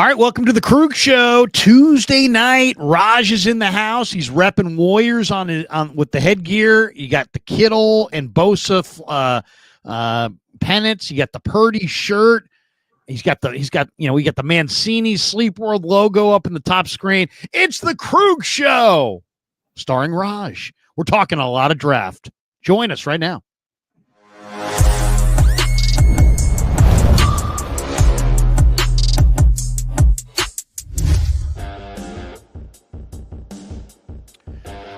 All right, welcome to the Krug Show. Tuesday night, Raj is in the house. He's repping Warriors on with the headgear. You got the Kittle and Bosa pennants. You got the Purdy shirt. We got the Mancini Sleep World logo up in the top screen. It's the Krug Show, starring Raj. We're talking a lot of draft. Join us right now.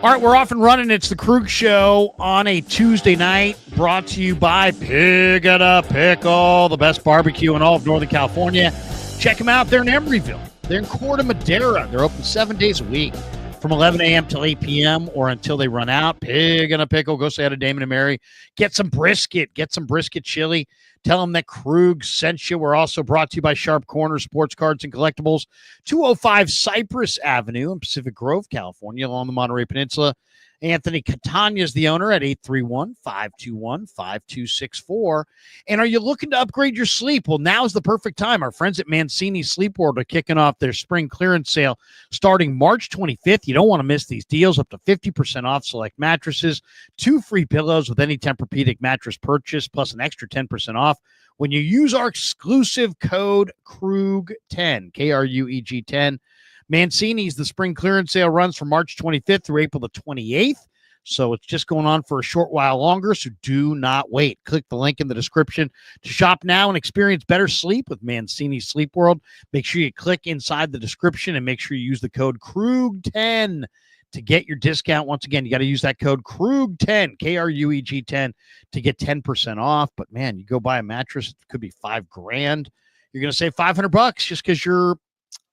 All right, we're off and running. It's the Krug Show on a Tuesday night, brought to you by Pig and a Pickle, the best barbecue in all of Northern California. Check them out. They're in Emeryville. They're in Corte Madera. They're open 7 days a week from 11 a.m. till 8 p.m. or until they run out. Pig and a Pickle. Go say hi to Damon and Mary. Get some brisket. Get some brisket chili. Tell them that Krug sent you. We're also brought to you by Sharp Corner Sports Cards and Collectibles, 205 Cypress Avenue in Pacific Grove, California, along the Monterey Peninsula. Anthony Catania is the owner at 831-521-5264. And are you looking to upgrade your sleep? Well, now's the perfect time. Our friends at Mancini Sleep World are kicking off their spring clearance sale starting March 25th. You don't want to miss these deals. Up to 50% off select mattresses, 2 free pillows with any Tempur-Pedic mattress purchase, plus an extra 10% off when you use our exclusive code KRUG10, K-R-U-E-G 10. Mancini's, the spring clearance sale runs from March 25th through April the 28th. So it's just going on for a short while longer. So do not wait. Click the link in the description to shop now and experience better sleep with Mancini Sleep World. Make sure you click inside the description and make sure you use the code KRUG10 to get your discount. Once again, you got to use that code KRUG10, K-R-U-E-G 10 to get 10% off. But man, you go buy a mattress, it could be $5,000. You're going to save $500 just because you're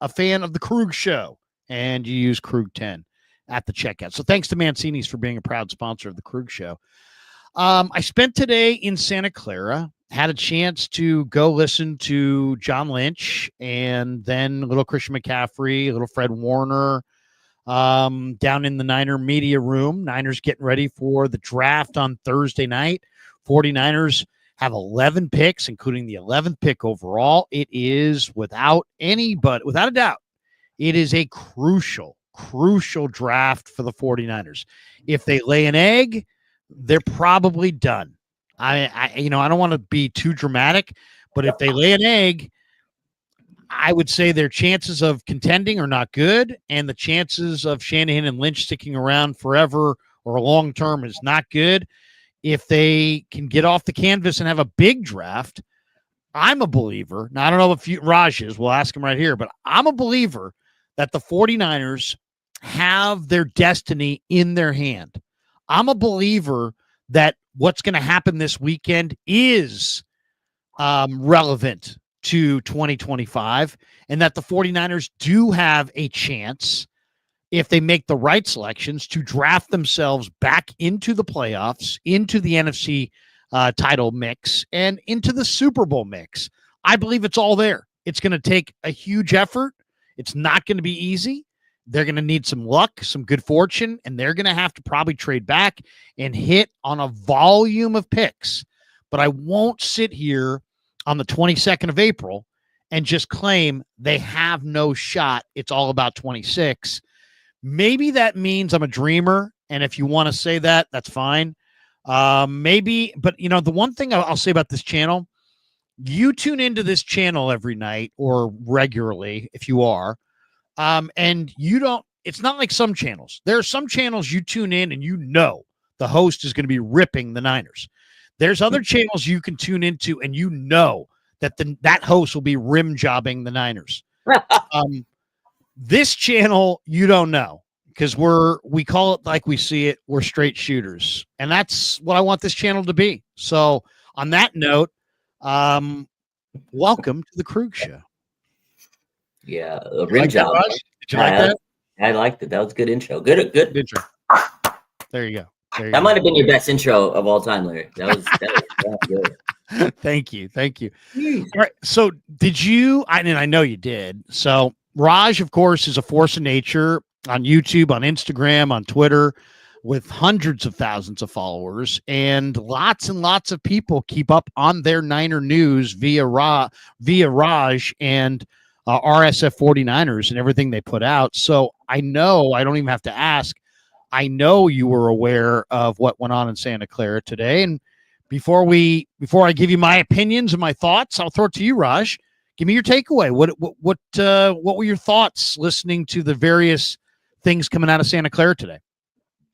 a fan of the Krug Show and you use KRUG10 at the checkout. So thanks to Mancini's for being a proud sponsor of the Krug Show. I spent today in Santa Clara, had a chance to go listen to John Lynch and then little Christian McCaffrey, little Fred Warner down in the Niner media room. Niners getting ready for the draft on Thursday night. 49ers have 11 picks, including the 11th pick overall. It is without a doubt, it is a crucial draft for the 49ers. If they lay an egg, they're probably done. I don't want to be too dramatic, but if they lay an egg, I would say their chances of contending are not good, and the chances of Shanahan and Lynch sticking around forever or long term is not good. If they can get off the canvas and have a big draft, I'm a believer. Now, I don't know if Raj is. We'll ask him right here. But I'm a believer that the 49ers have their destiny in their hand. I'm a believer that what's going to happen this weekend is relevant to 2025 and that the 49ers do have a chance, if they make the right selections, to draft themselves back into the playoffs, into the NFC title mix, and into the Super Bowl mix. I believe it's all there. It's going to take a huge effort. It's not going to be easy. They're going to need some luck, some good fortune, and they're going to have to probably trade back and hit on a volume of picks. But I won't sit here on the 22nd of April and just claim they have no shot. It's all about 26. Maybe that means I'm a dreamer, and if you want to say that, that's fine. Maybe, but the one thing I'll say about this channel, you tune into this channel every night or regularly if you are, and you don't. It's not like some channels. There are some channels you tune in and the host is going to be ripping the Niners. There's other channels you can tune into and that that host will be rim jobbing the Niners. This channel, you don't know, because we call it like we see it. We're straight shooters, and that's what I want this channel to be. So on that note, welcome to the Krug Show. Yeah, a rim job. Did you like that? I liked it. That was a good intro. Good intro. There you go. That might have been your best intro of all time, Larry. That was good. Thank you. All right. So did you? I know you did. So Raj, of course, is a force of nature on YouTube, on Instagram, on Twitter, with hundreds of thousands of followers, and lots of people keep up on their Niner news via Raj. And RSF 49ers and everything they put out. So I know I don't even have to ask. I know you were aware of what went on in Santa Clara today. And before I give you my opinions and my thoughts, I'll throw it to you, Raj. Give me your takeaway. What were your thoughts listening to the various things coming out of Santa Clara today?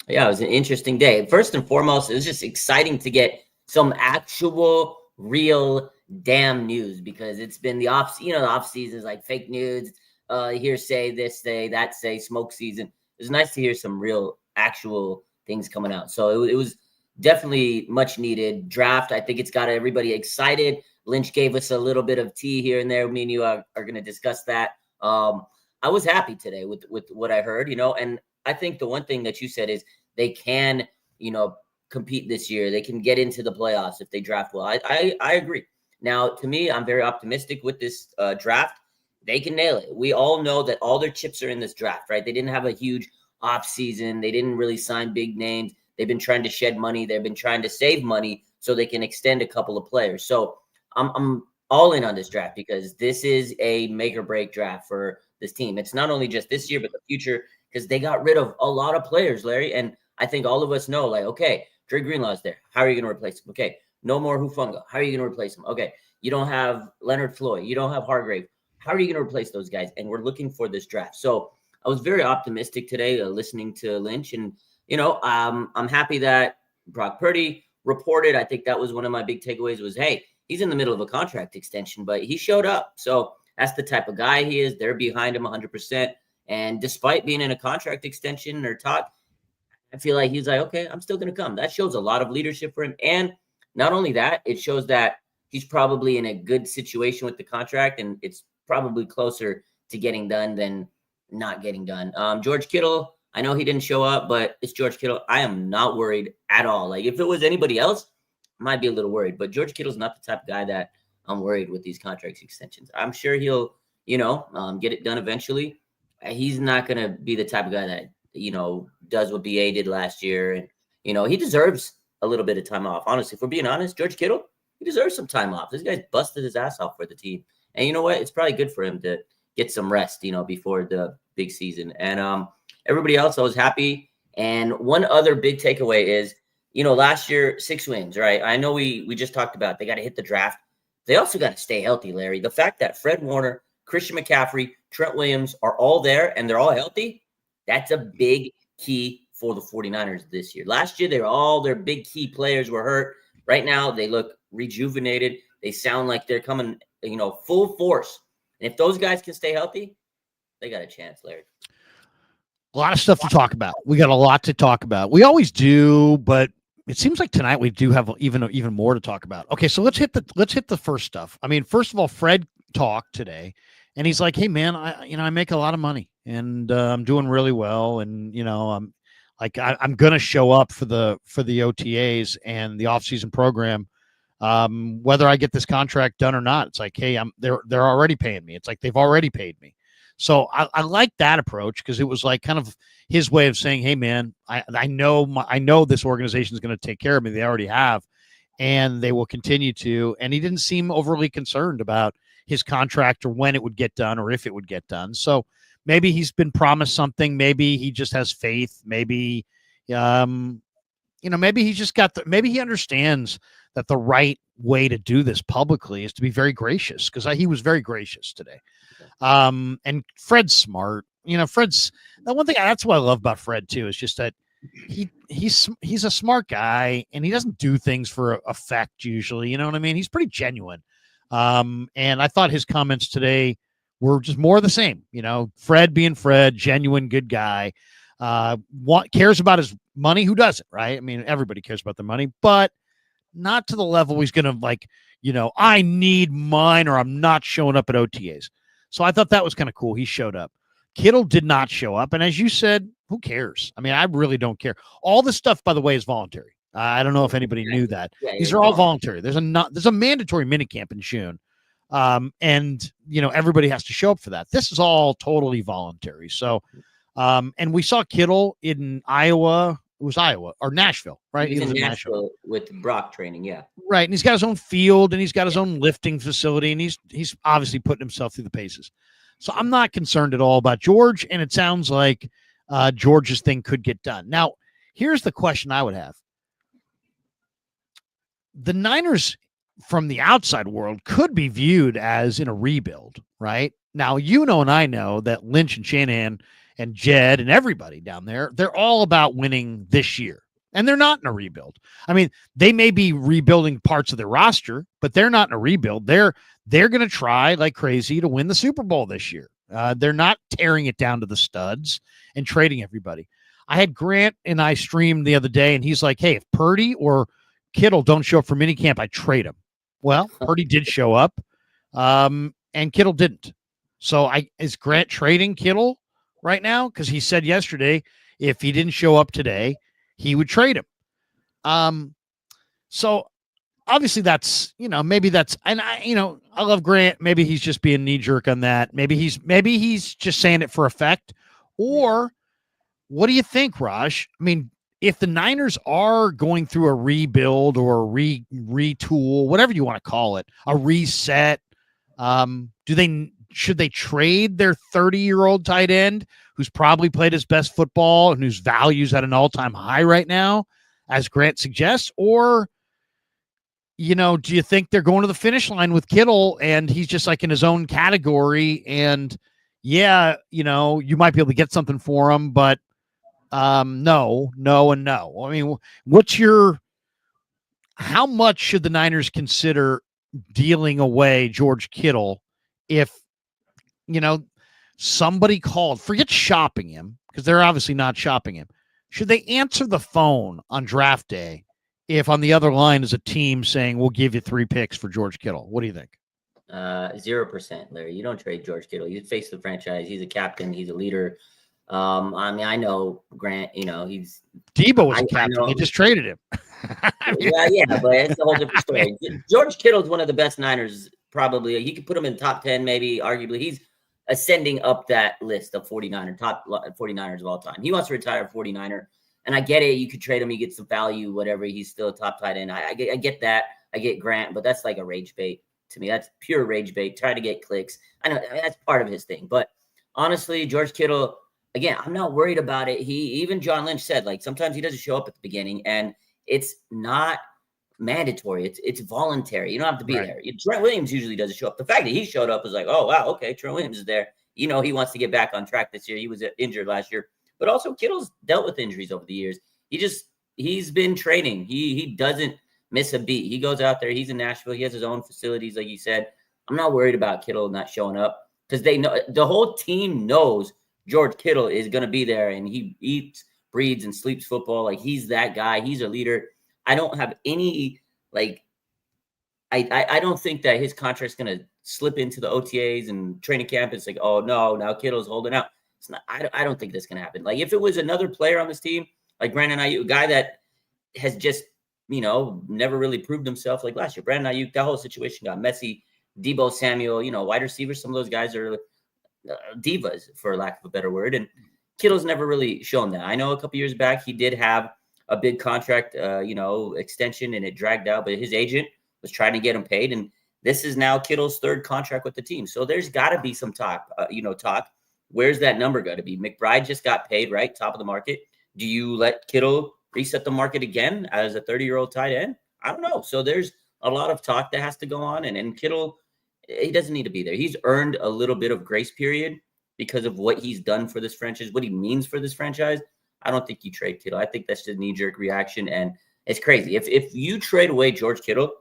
Yeah, it was an interesting day. First and foremost, it was just exciting to get some actual, real, damn news, because it's been the off season is like fake news, hearsay, this say, that say, smoke season. It's nice to hear some real, actual things coming out. So it was definitely much needed draft. I think it's got everybody excited. Lynch gave us a little bit of tea here and there. Me and you are going to discuss that. I was happy today with what I heard, and I think the one thing that you said is they can, compete this year. They can get into the playoffs if they draft well. I agree. Now, to me, I'm very optimistic with this draft. They can nail it. We all know that all their chips are in this draft, right? They didn't have a huge off season. They didn't really sign big names. They've been trying to shed money. They've been trying to save money so they can extend a couple of players. So I'm all in on this draft, because this is a make or break draft for this team. It's not only just this year, but the future, because they got rid of a lot of players, Larry. And I think all of us know, like, okay, Dre Greenlaw's there. How are you going to replace him? Okay, no more Hufanga. How are you going to replace him? Okay, you don't have Leonard Floyd. You don't have Hargrave. How are you going to replace those guys? And we're looking for this draft. So I was very optimistic today listening to Lynch. And, I'm happy that Brock Purdy reported. I think that was one of my big takeaways was, hey, he's in the middle of a contract extension, but he showed up. So that's the type of guy he is. They're behind him 100%. And despite being in a contract extension or talk, I feel like he's like, okay, I'm still going to come. That shows a lot of leadership for him. And not only that, it shows that he's probably in a good situation with the contract, and it's probably closer to getting done than not getting done. George Kittle, I know he didn't show up, but it's George Kittle. I am not worried at all. Like, if it was anybody else, I might be a little worried. But George Kittle's not the type of guy that I'm worried with these contract extensions. I'm sure he'll, get it done eventually. He's not going to be the type of guy that, does what BA did last year. And, he deserves a little bit of time off. Honestly, if we're being honest, George Kittle, he deserves some time off. This guy's busted his ass off for the team. And you know what? It's probably good for him to get some rest, before the big season. And everybody else, I was happy. And one other big takeaway is, last year, 6 wins, right? I know we just talked about they got to hit the draft. They also got to stay healthy, Larry. The fact that Fred Warner, Christian McCaffrey, Trent Williams are all there and they're all healthy, that's a big key for the 49ers this year. Last year, all their big key players were hurt. Right now, they look rejuvenated. They sound like they're coming, full force. And if those guys can stay healthy, they got a chance, Larry. A lot of stuff to talk about. We got a lot to talk about. We always do, but it seems like tonight we do have even more to talk about. Okay, so let's hit the first stuff. I mean, first of all, Fred talked today, and he's like, "Hey, man, I make a lot of money, and I'm doing really well, and I'm like I'm gonna show up for the OTAs and the offseason program, whether I get this contract done or not. It's like, hey, they're already paying me. It's like they've already paid me." So I like that approach, because it was like kind of his way of saying, hey, man, I know this organization is going to take care of me. They already have, and they will continue to. And he didn't seem overly concerned about his contract or when it would get done or if it would get done. So maybe he's been promised something. Maybe he just has faith. Maybe, maybe he's just maybe he understands that the right way to do this publicly is to be very gracious, because he was very gracious today. And Fred's smart. Fred's the one thing. That's what I love about Fred too. Is just that he's a smart guy, and he doesn't do things for effect usually. You know what I mean? He's pretty genuine. And I thought his comments today were just more of the same. Fred being Fred, genuine, good guy. Cares about his money. Who doesn't, right? I mean, everybody cares about their money, but not to the level he's going to I need mine or I'm not showing up at OTAs. So I thought that was kind of cool. He showed up. Kittle did not show up. And as you said, who cares? I mean, I really don't care. All this stuff, by the way, is voluntary. I don't know if anybody knew that. Yeah, these are all voluntary. There's a mandatory minicamp in June. And everybody has to show up for that. This is all totally voluntary. So, and we saw Kittle in Iowa. It was Iowa or Nashville, right? He was in Nashville with Brock training. Yeah. Right. And he's got his own field, and he's got his own lifting facility, and he's obviously putting himself through the paces. So I'm not concerned at all about George, and it sounds like George's thing could get done. Now, here's the question I would have. The Niners from the outside world could be viewed as in a rebuild, right? Now, and I know that Lynch and Shanahan and Jed and everybody down there, they're all about winning this year. And they're not in a rebuild. I mean, they may be rebuilding parts of their roster, but they're not in a rebuild. They're going to try like crazy to win the Super Bowl this year. They're not tearing it down to the studs and trading everybody. I had Grant and I streamed the other day, and he's like, hey, if Purdy or Kittle don't show up for minicamp, I trade him. Well, Purdy did show up, and Kittle didn't. So is Grant trading Kittle right now? Because he said yesterday if he didn't show up today, he would trade him. So obviously that's, maybe that's, and I love Grant. Maybe he's just being knee jerk on that. Maybe he's just saying it for effect. Or what do you think, Raj? I mean, if the Niners are going through a rebuild or a retool, whatever you want to call it, a reset, should they trade their 30-year-old tight end who's probably played his best football and whose value's at an all-time high right now, as Grant suggests? Or, do you think they're going to the finish line with Kittle and he's just like in his own category? And yeah, you might be able to get something for him, but no, and no. I mean, how much should the Niners consider dealing away George Kittle if, somebody called, forget shopping him, because they're obviously not shopping him. Should they answer the phone on draft day if on the other line is a team saying, we'll give you 3 picks for George Kittle? What do you think? 0%, Larry. You don't trade George Kittle. You face the franchise. He's a captain. He's a leader. I mean, I know Grant, he's Debo was a captain. They just traded him. yeah, but it's a whole different story. George Kittle's one of the best Niners, probably. You could put him in the top 10, maybe, arguably. He's ascending up that list of top 49ers of all time. He wants to retire a 49er, and I get it. You could trade him. You get some value, whatever. He's still a top tight end. I get that. I get Grant, but that's like a rage bait to me. That's pure rage bait. Try to get clicks. I know that's part of his thing. But honestly, George Kittle, again, I'm not worried about it. Even John Lynch said, like, sometimes he doesn't show up at the beginning, and it's not mandatory. It's voluntary. You don't have to be there. Trent Williams usually doesn't show up. The fact that he showed up was like, oh, wow, okay, Trent Williams is there. He wants to get back on track this year. He was injured last year. But also Kittle's dealt with injuries over the years. He's been training. He doesn't miss a beat. He goes out there. He's in Nashville. He has his own facilities, like you said. I'm not worried about Kittle not showing up because they know, the whole team knows George Kittle is going to be there, and he eats, breathes, and sleeps football. Like, he's that guy. He's a leader. I don't have any, I don't think that his contract's going to slip into the OTAs and training camp. It's like, oh, no, now Kittle's holding out. It's not. I don't think that's going to happen. Like, if it was another player on this team, like Brandon Ayuk, a guy that has just, never really proved himself like last year. Brandon Ayuk, that whole situation got messy. Debo Samuel, wide receivers, some of those guys are divas, for lack of a better word. And Kittle's never really shown that. I know a couple years back he did have a big contract, extension, and it dragged out, but his agent was trying to get him paid. And this is now Kittle's 3rd contract with the team. So there's got to be some talk. Where's that number going to be? McBride just got paid, right? Top of the market. Do you let Kittle reset the market again as a 30-year-old tight end? I don't know. So there's a lot of talk that has to go on. And Kittle, he doesn't need to be there. He's earned a little bit of grace period because of what he's done for this franchise, what he means for this franchise. I don't think you trade Kittle. I think that's just a knee-jerk reaction, and it's crazy. If you trade away George Kittle,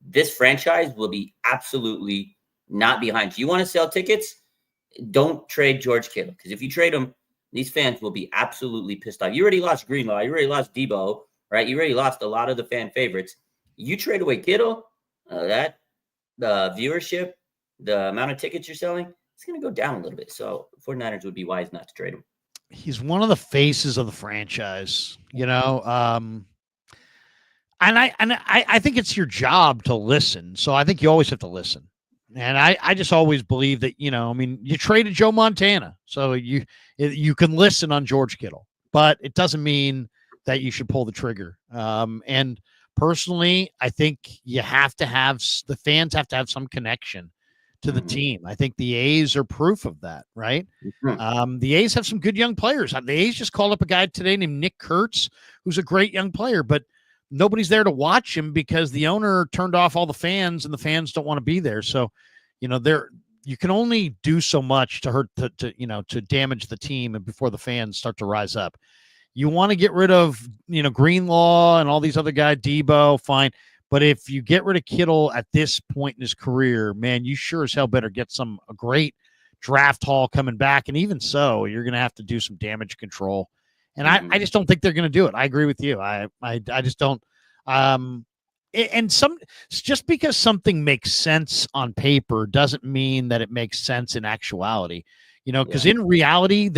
this franchise will be absolutely not behind you. You want to sell tickets? Don't trade George Kittle, because if you trade him, these fans will be absolutely pissed off. You already lost Greenlaw. You already lost Debo, right? You already lost a lot of the fan favorites. You trade away Kittle, the viewership, the amount of tickets you're selling, it's going to go down a little bit. So 49ers would be wise not to trade him. He's one of the faces of the franchise, and I think it's your job to listen. So I think you always have to listen. And I just always believe that, you traded Joe Montana, so you can listen on George Kittle, but it doesn't mean that you should pull the trigger. And personally, I think the fans have to have some connection to the team. I think the A's are proof of that, right? The A's have some good young players. The A's just called up a guy today named Nick Kurtz, who's a great young player, but nobody's there to watch him because the owner turned off all the fans and the fans don't want to be there. So, you can only do so much to hurt, to damage the team and before the fans start to rise up. You want to get rid of, Greenlaw and all these other guys, Debo, fine. But if you get rid of Kittle at this point in his career, man, you sure as hell better get a great draft haul coming back. And even so, you're going to have to do some damage control. And I just don't think they're going to do it. I agree with you. I just don't. Just because something makes sense on paper doesn't mean that it makes sense in actuality, because in reality,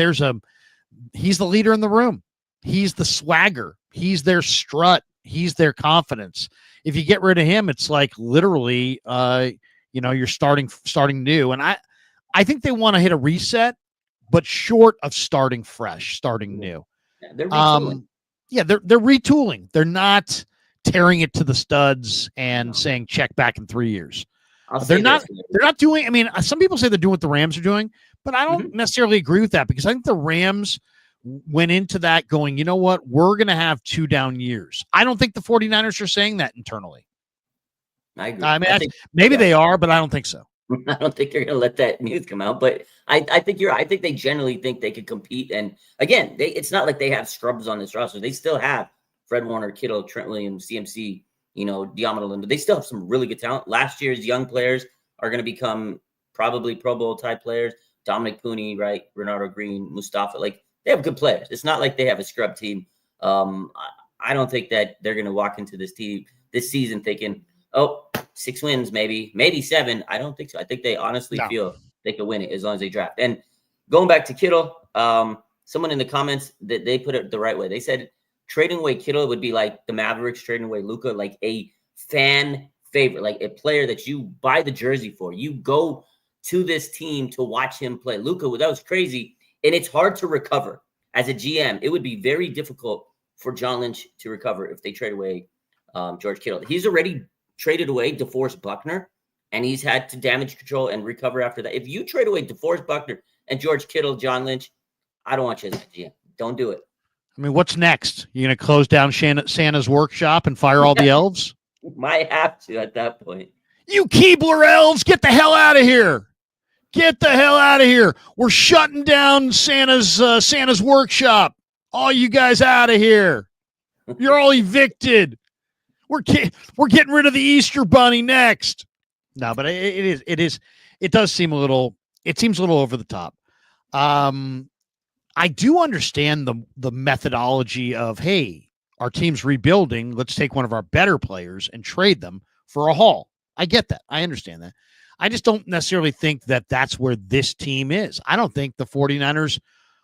he's the leader in the room. He's the swagger. He's their strut. He's their confidence. If you get rid of him, it's like literally, you're starting new. And I think they want to hit a reset, but short of starting fresh, starting new. Yeah, they're retooling. They're retooling. They're not tearing it to the studs and saying check back in 3 years. They're not doing. I mean, some people say they're doing what the Rams are doing, but I don't necessarily agree with that because I think the Rams went into that going, you know what, we're going to have 2 down years. I don't think the 49ers are saying that internally. I agree. I mean, maybe they are, but I don't think so. I don't think they're going to let that news come out, but I think I think they generally think they could compete. And again, it's not like they have scrubs on this roster. They still have Fred Warner, Kittle, Trent Williams, CMC, Diamond. They still have some really good talent. Last year's young players are going to become probably Pro Bowl type players. Dominic Pooney, right? Renardo Green, Mustafa, they have good players. It's not like they have a scrub team. I don't think that they're going to walk into this season thinking, 6 wins, maybe 7. I don't think so. I think they honestly feel they could win it as long as they draft. And going back to Kittle, someone in the comments that they put it the right way. They said trading away Kittle would be like the Mavericks trading away Luka, like a fan favorite, like a player that you buy the jersey for. You go to this team to watch him play. Luka, that was crazy. And it's hard to recover. As a GM, it would be very difficult for John Lynch to recover if they trade away George Kittle. He's already traded away DeForest Buckner, and he's had to damage control and recover after that. If you trade away DeForest Buckner and George Kittle, John Lynch, I don't want you as a GM. Don't do it. I mean, what's next? You going to close down Santa's workshop and fire all the elves? Might have to at that point. You Keebler elves, get the hell out of here. Get the hell out of here. We're shutting down Santa's workshop. All you guys out of here. You're all evicted. We're getting rid of the Easter bunny next. No, but it does seem a little over the top. I do understand the methodology of, hey, our team's rebuilding. Let's take one of our better players and trade them for a haul. I get that. I understand that. I just don't necessarily think that that's where this team is. I don't think the 49ers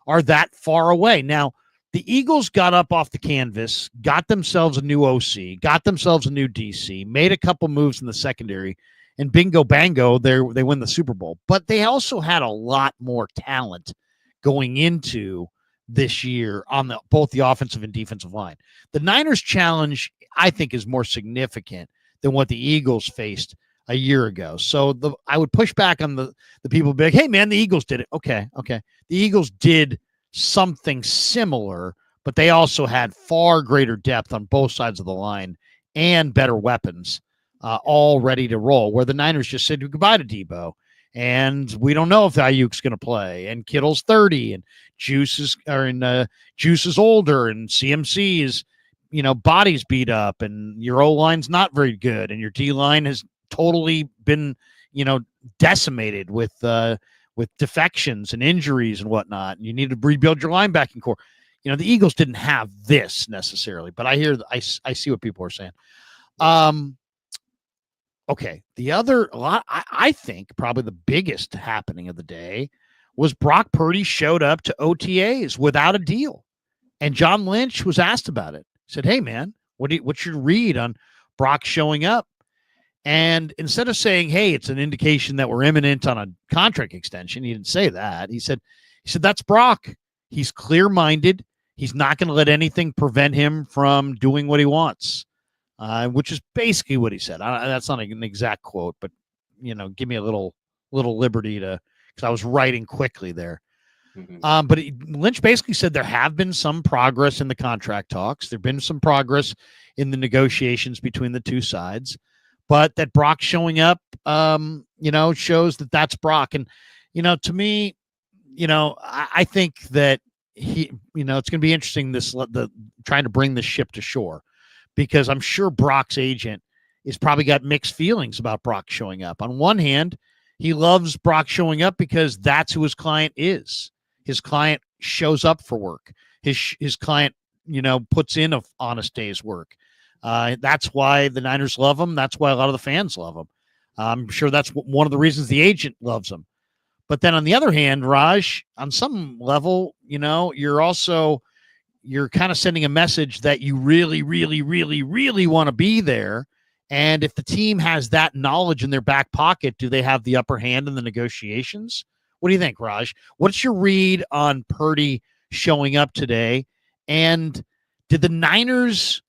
are that far away. Now, the Eagles got up off the canvas, got themselves a new OC, got themselves a new DC, made a couple moves in the secondary, and bingo bango, they win the Super Bowl. But they also had a lot more talent going into this year on both the offensive and defensive line. The Niners challenge, I think, is more significant than what the Eagles faced a year ago. So I would push back on the people be like, hey, man, the Eagles did it. Okay. The Eagles did something similar, but they also had far greater depth on both sides of the line and better weapons all ready to roll, where the Niners just said goodbye to Debo. And we don't know if Ayuk's going to play, and Kittle's 30, and Juice is older, and CMC is, body's beat up, and your O-line's not very good, and your D-line has totally been, decimated with defections and injuries and whatnot. And you need to rebuild your linebacking core. The Eagles didn't have this necessarily, but I see what people are saying. Okay. I think probably the biggest happening of the day was Brock Purdy showed up to OTAs without a deal. And John Lynch was asked about it. He said, hey, man, what's your read on Brock showing up? And instead of saying, hey, it's an indication that we're imminent on a contract extension, he didn't say that. He said, that's Brock. He's clear-minded. He's not going to let anything prevent him from doing what he wants, which is basically what he said. That's not an exact quote, but, give me a little little liberty to, because I was writing quickly there. Mhm. But Lynch basically said there have been some progress in the contract talks. There've been some progress in the negotiations between the two sides, but that Brock showing up, shows that that's Brock. And, to me, I think that it's going to be interesting the trying to bring this ship to shore, because I'm sure Brock's agent is probably got mixed feelings about Brock showing up. On one hand, he loves Brock showing up because that's who his client is. His client shows up for work. His client, puts in a honest day's work. That's why the Niners love him. That's why a lot of the fans love him. I'm sure that's one of the reasons the agent loves him. But then on the other hand, Raj, on some level, you're kind of sending a message that you really, really, really, really want to be there. And if the team has that knowledge in their back pocket, do they have the upper hand in the negotiations? What do you think, Raj? What's your read on Purdy showing up today? And did the Niners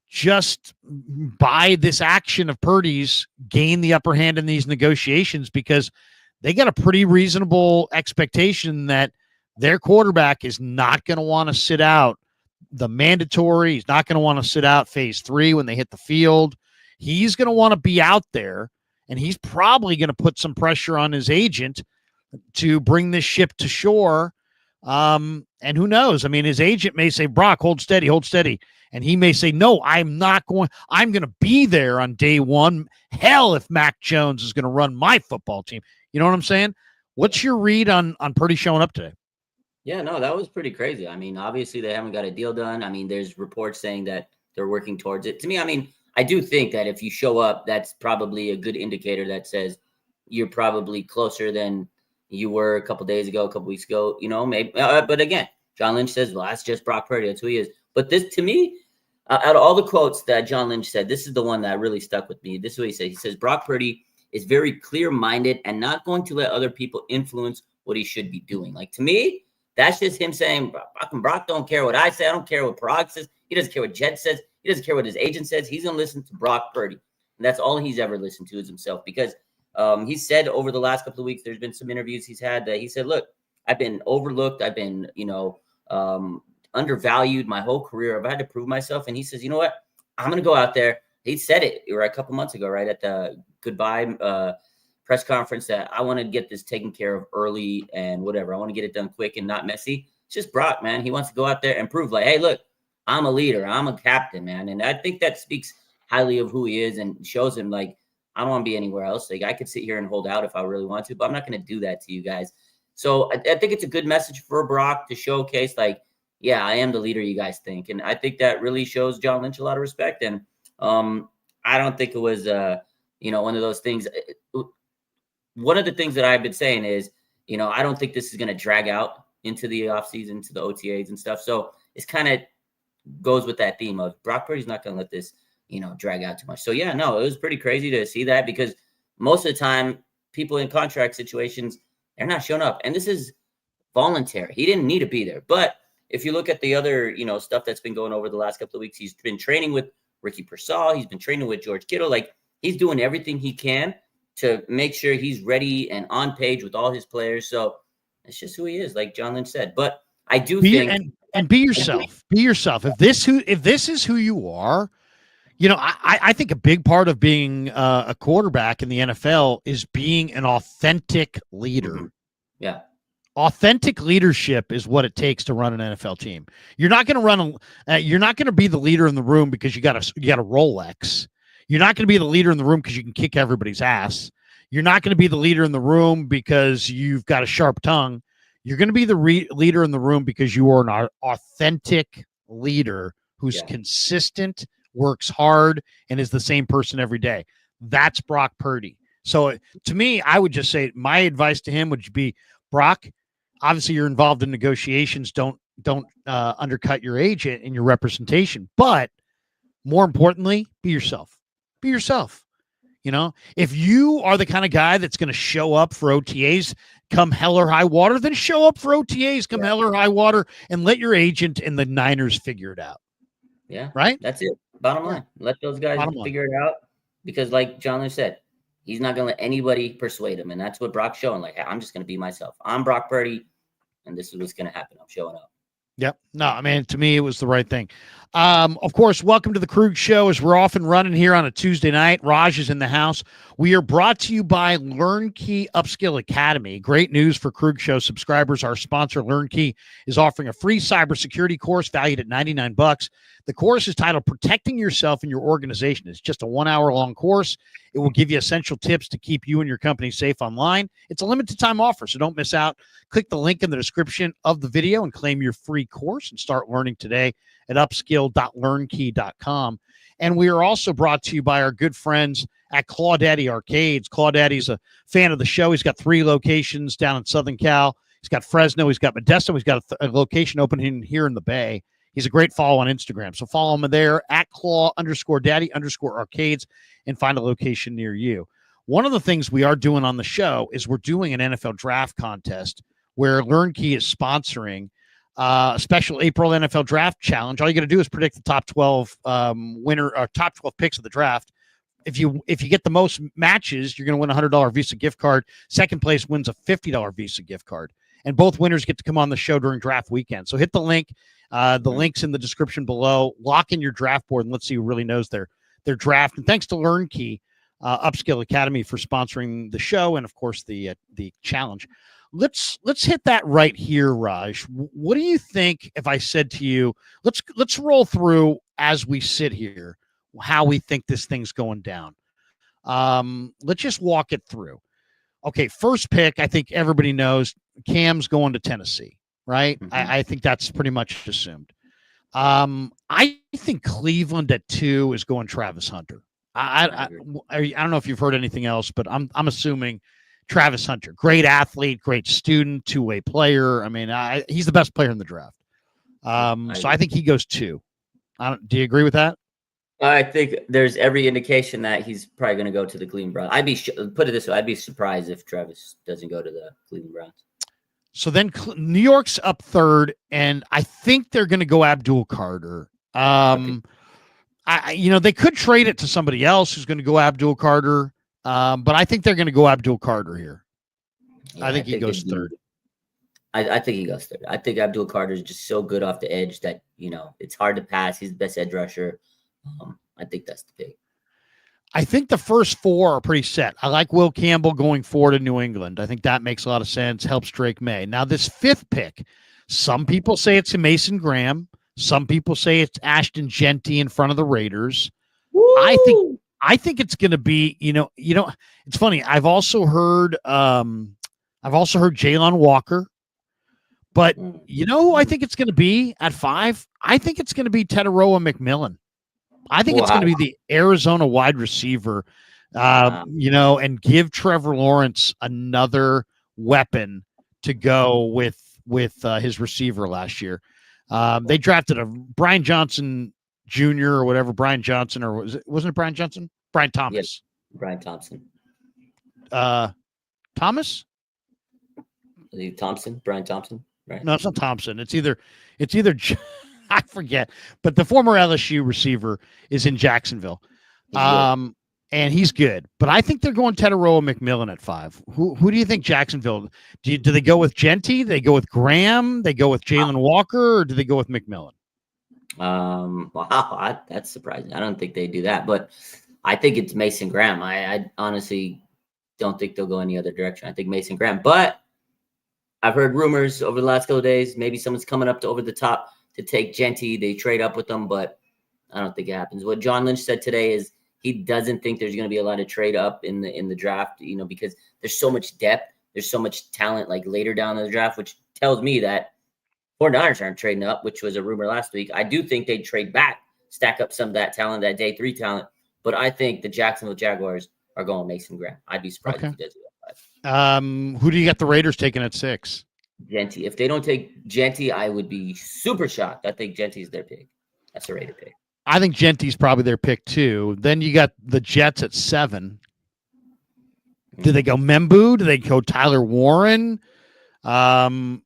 just by this action of Purdy's gain the upper hand in these negotiations? Because they got a pretty reasonable expectation that their quarterback is not going to want to sit out the mandatory. He's not going to want to sit out phase 3 when they hit the field. He's going to want to be out there, and he's probably going to put some pressure on his agent to bring this ship to shore. And who knows? I mean, his agent may say, Brock, hold steady. And he may say, no, I'm not going. I'm going to be there on day one. Hell, if Mac Jones is going to run my football team. You know what I'm saying? What's your read on Purdy showing up today? Yeah, no, that was pretty crazy. I mean, obviously they haven't got a deal done. I mean, there's reports saying that they're working towards it. To me, I mean, I do think that if you show up, that's probably a good indicator that says you're probably closer than you were a couple days ago, a couple weeks ago, maybe. But again, John Lynch says, well, that's just Brock Purdy. That's who he is. But this, to me, out of all the quotes that John Lynch said, this is the one that really stuck with me. This is what he said. He says, Brock Purdy is very clear-minded and not going to let other people influence what he should be doing. Like, to me, that's just him saying, Brock don't care what I say. I don't care what Parag says. He doesn't care what Jed says. He doesn't care what his agent says. He's going to listen to Brock Purdy. And that's all he's ever listened to is himself. Because he said over the last couple of weeks, there's been some interviews he's had that he said, look, I've been overlooked. I've been, undervalued my whole career. I've had to prove myself. And he says, you know what? I'm going to go out there. He said it a couple months ago, right, at the goodbye press conference, that I want to get this taken care of early and whatever. I want to get it done quick and not messy. It's just Brock, man. He wants to go out there and prove, like, hey, look, I'm a leader. I'm a captain, man. And I think that speaks highly of who he is and shows him, like, I don't want to be anywhere else. Like, I could sit here and hold out if I really want to, but I'm not going to do that to you guys. So I think it's a good message for Brock to showcase, like, yeah, I am the leader you guys think. And I think that really shows John Lynch a lot of respect. And I don't think it was, one of those things. One of the things that I've been saying is, I don't think this is going to drag out into the offseason, to the OTAs and stuff. So it's kind of goes with that theme of Brock Purdy's not going to let this, drag out too much. So, yeah, no, it was pretty crazy to see that, because most of the time people in contract situations, they're not showing up. And this is voluntary. He didn't need to be there. But if you look at the other, stuff that's been going over the last couple of weeks, he's been training with Ricky Pearsall. He's been training with George Kittle. Like, he's doing everything he can to make sure he's ready and on page with all his players. So it's just who he is, like John Lynch said. But I do think and be yourself. Be yourself. If this is who you are, I think a big part of being a quarterback in the NFL is being an authentic leader. Mm-hmm. Yeah. Authentic leadership is what it takes to run an NFL team. You're not going to you're not going to be the leader in the room because you got a Rolex. You're not going to be the leader in the room because you can kick everybody's ass. You're not going to be the leader in the room because you've got a sharp tongue. You're going to be the leader in the room because you are an authentic leader who's consistent, works hard, and is the same person every day. That's Brock Purdy. So to me, I would just say my advice to him would be, Brock, obviously you're involved in negotiations. Don't undercut your agent and your representation. But more importantly, be yourself. Be yourself. If you are the kind of guy that's going to show up for OTAs come hell or high water, then show up for OTAs come hell or high water and let your agent and the Niners figure it out. Yeah. Right? That's it. Bottom line. Let those guys figure it out. Because like John Lynch said, He's not going to let anybody persuade him. And that's what Brock's showing. Like, hey, I'm just going to be myself. I'm Brock Purdy, and this is what's going to happen. I'm showing up. Yep. No, I mean, to me, it was the right thing. Of course, welcome to the Krug Show as we're off and running here on a Tuesday night. Raj is in the house. We are brought to you by LearnKey Upskill Academy. Great news for Krug Show subscribers. Our sponsor, LearnKey, is offering a free cybersecurity course valued at $99. The course is titled Protecting Yourself and Your Organization. It's just a 1 hour long course. It will give you essential tips to keep you and your company safe online. It's a limited time offer, so don't miss out. Click the link in the description of the video and claim your free course and start learning today at upskill.learnkey.com. And we are also brought to you by our good friends at Claudaddy Arcades. Claudaddy's a fan of the show. He's got 3 locations down in Southern Cal. He's got Fresno. He's got Modesto. He's got a location open here in the Bay. He's a great follow on Instagram. So follow him there at Claw_Daddy_Arcades and find a location near you. One of the things we are doing on the show is we're doing an NFL draft contest where LearnKey is sponsoring a special April NFL draft challenge. All you got to do is predict the top 12 top 12 picks of the draft. If you get the most matches, you're going to win a $100 Visa gift card. Second place wins a $50 Visa gift card. And both winners get to come on the show during draft weekend. So hit the link. The link's in the description below. Lock in your draft board and let's see who really knows their draft. And thanks to LearnKey Upskill Academy for sponsoring the show and, of course, the challenge. Let's hit that right here, Raj. What do you think if I said to you, let's roll through as we sit here, how we think this thing's going down? Let's just walk it through. Okay, first pick, I think everybody knows Cam's going to Tennessee, right? Mm-hmm. I think that's pretty much assumed. I think Cleveland at 2 is going Travis Hunter. I don't know if you've heard anything else, but I'm assuming Travis Hunter, great athlete, great student, 2-way player. I mean, he's the best player in the draft. So I think he goes 2. Do you agree with that? I think there's every indication that he's probably going to go to the Cleveland Browns. Put it this way, I'd be surprised if Travis doesn't go to the Cleveland Browns. So then New York's up 3rd, and I think they're going to go Abdul Carter. They could trade it to somebody else who's going to go Abdul Carter, but I think they're going to go Abdul Carter here. Yeah, I think he goes 3rd. I think he goes 3rd. I think Abdul Carter is just so good off the edge that, it's hard to pass. He's the best edge rusher. I think that's the pick. I think the first 4 are pretty set. I like Will Campbell going forward to New England. I think that makes a lot of sense, helps Drake May. Now, this 5th pick, some people say it's Mason Graham. Some people say it's Ashton Jeanty in front of the Raiders. Woo! I think it's going to be, it's funny. I've also heard Jalen Walker, but who I think it's going to be at 5? I think it's going to be Teteroa McMillan. I think it's going to be the Arizona wide receiver, and give Trevor Lawrence another weapon to go with his receiver last year. They drafted a Brian Johnson Jr. or whatever, Brian Johnson, or wasn't it Brian Johnson? Brian Thomas. Yes, Brian Thompson. Thomas? Brian Thompson, right? No, it's not Thompson. It's either I forget, but the former LSU receiver is in Jacksonville. And he's good, but I think they're going Teteroa McMillan at 5. Who do you think Jacksonville? Do they go with Jeanty? They go with Graham? They go with Jalen Walker, or do they go with McMillan? Wow, that's surprising. I don't think they do that, but I think it's Mason Graham. I honestly don't think they'll go any other direction. I think Mason Graham, but I've heard rumors over the last couple of days. Maybe someone's coming up to over the top to take Jeanty. They trade up with them, but I don't think it happens. What John Lynch said today is he doesn't think there's going to be a lot of trade up in the draft, because there's so much depth. There's so much talent like later down in the draft, which tells me that 49ers aren't trading up, which was a rumor last week. I do think they'd trade back, stack up some of that talent, that day 3 talent. But I think the Jacksonville Jaguars are going Mason Graham. I'd be surprised if he does that. Who do you got the Raiders taking at 6? Jeanty. If they don't take Jeanty, I would be super shocked. I think Jeanty's their pick. That's a Raider pick. I think Jeanty's probably their pick too. Then you got the Jets at 7. Do they go Membu? Do they go Tyler Warren? That's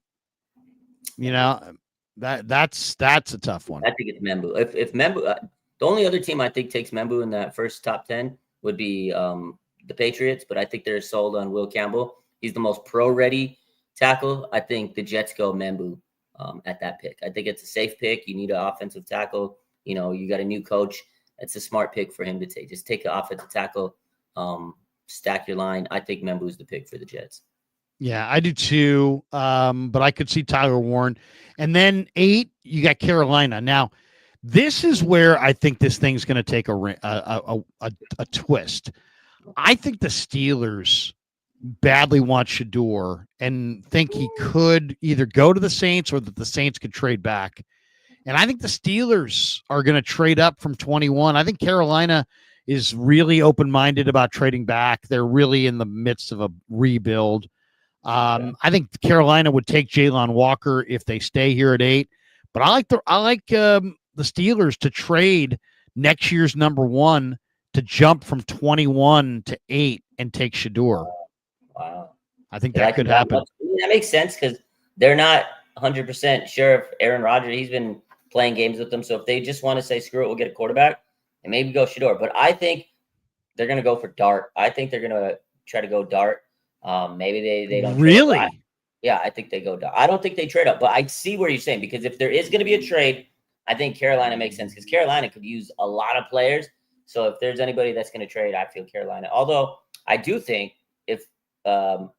a tough one. I think it's Membu. If Membu, the only other team I think takes Membu in that first top 10 would be the the Patriots, but I think they're sold on Will Campbell. He's the most pro-ready tackle. I think the Jets go Membu at that pick. I think it's a safe pick. You need an offensive tackle. You know, you got a new coach. It's a smart pick for him to take. Just take an offensive tackle, stack your line. I think Membu's the pick for the Jets. Yeah, I do too. But I could see Tyler Warren. And then 8, you got Carolina. Now, this is where I think this thing's going to take a twist. I think the Steelers badly want Shador and think he could either go to the Saints or that the Saints could trade back. And I think the Steelers are going to trade up from 21. I think Carolina is really open-minded about trading back. They're really in the midst of a rebuild. I think Carolina would take Jalen Walker if they stay here at 8. But I like the Steelers to trade next year's number 1 to jump from 21 to 8 and take Shador. Wow. I think that could happen. That makes sense because they're not 100% sure if Aaron Rodgers, he's been playing games with them. So if they just want to say, screw it, we'll get a quarterback and maybe go Shador. But I think they're going to go for Dart. I think they're going to try to go Dart. Maybe they don't. Really? Yeah, I think they go Dart. I don't think they trade up, but I see where you're saying because if there is going to be a trade, I think Carolina makes sense because Carolina could use a lot of players. So if there's anybody that's going to trade, I feel Carolina. Although I do think if Tet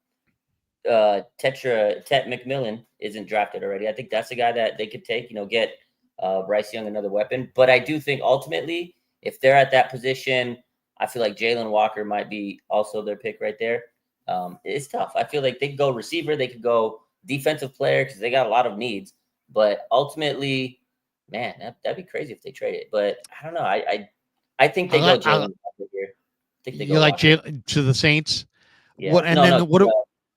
McMillan isn't drafted already, I think that's the guy that they could take, get Bryce Young another weapon. But I do think ultimately, if they're at that position, I feel like Jalen Walker might be also their pick right there. It's tough. I feel like they could go receiver, they could go defensive player because they got a lot of needs. But ultimately, man, that'd be crazy if they trade it. But I don't know. I think they go Jalen Walker here. I think they go like Jalen to the Saints. Yeah. What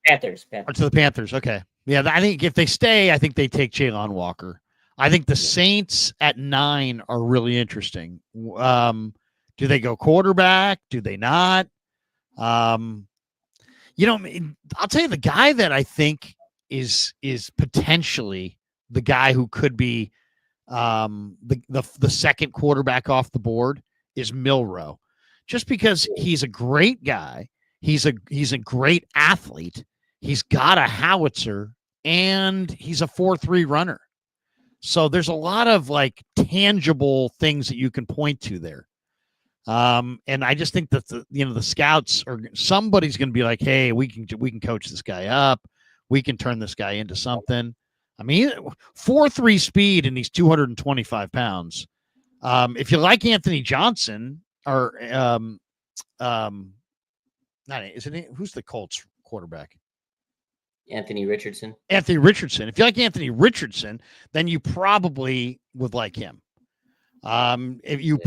Panthers. Or to the Panthers. Okay. Yeah, I think if they stay, I think they take Jalen Walker. I think the Saints at 9 are really interesting. Do they go quarterback? Do they not? I'll tell you the guy that I think is potentially the guy who could be the second quarterback off the board is Milroe, just because he's a great guy. He's a great athlete. He's got a howitzer and he's a 4.3 runner. So there's a lot of like tangible things that you can point to there. And I just think that the scouts or somebody's going to be like, hey, we can coach this guy up. We can turn this guy into something. I mean, 4.3 speed and he's 225 pounds. If you like Anthony Johnson or who's the Colts quarterback? Anthony Richardson. Anthony Richardson. If you like Anthony Richardson, then you probably would like him. If you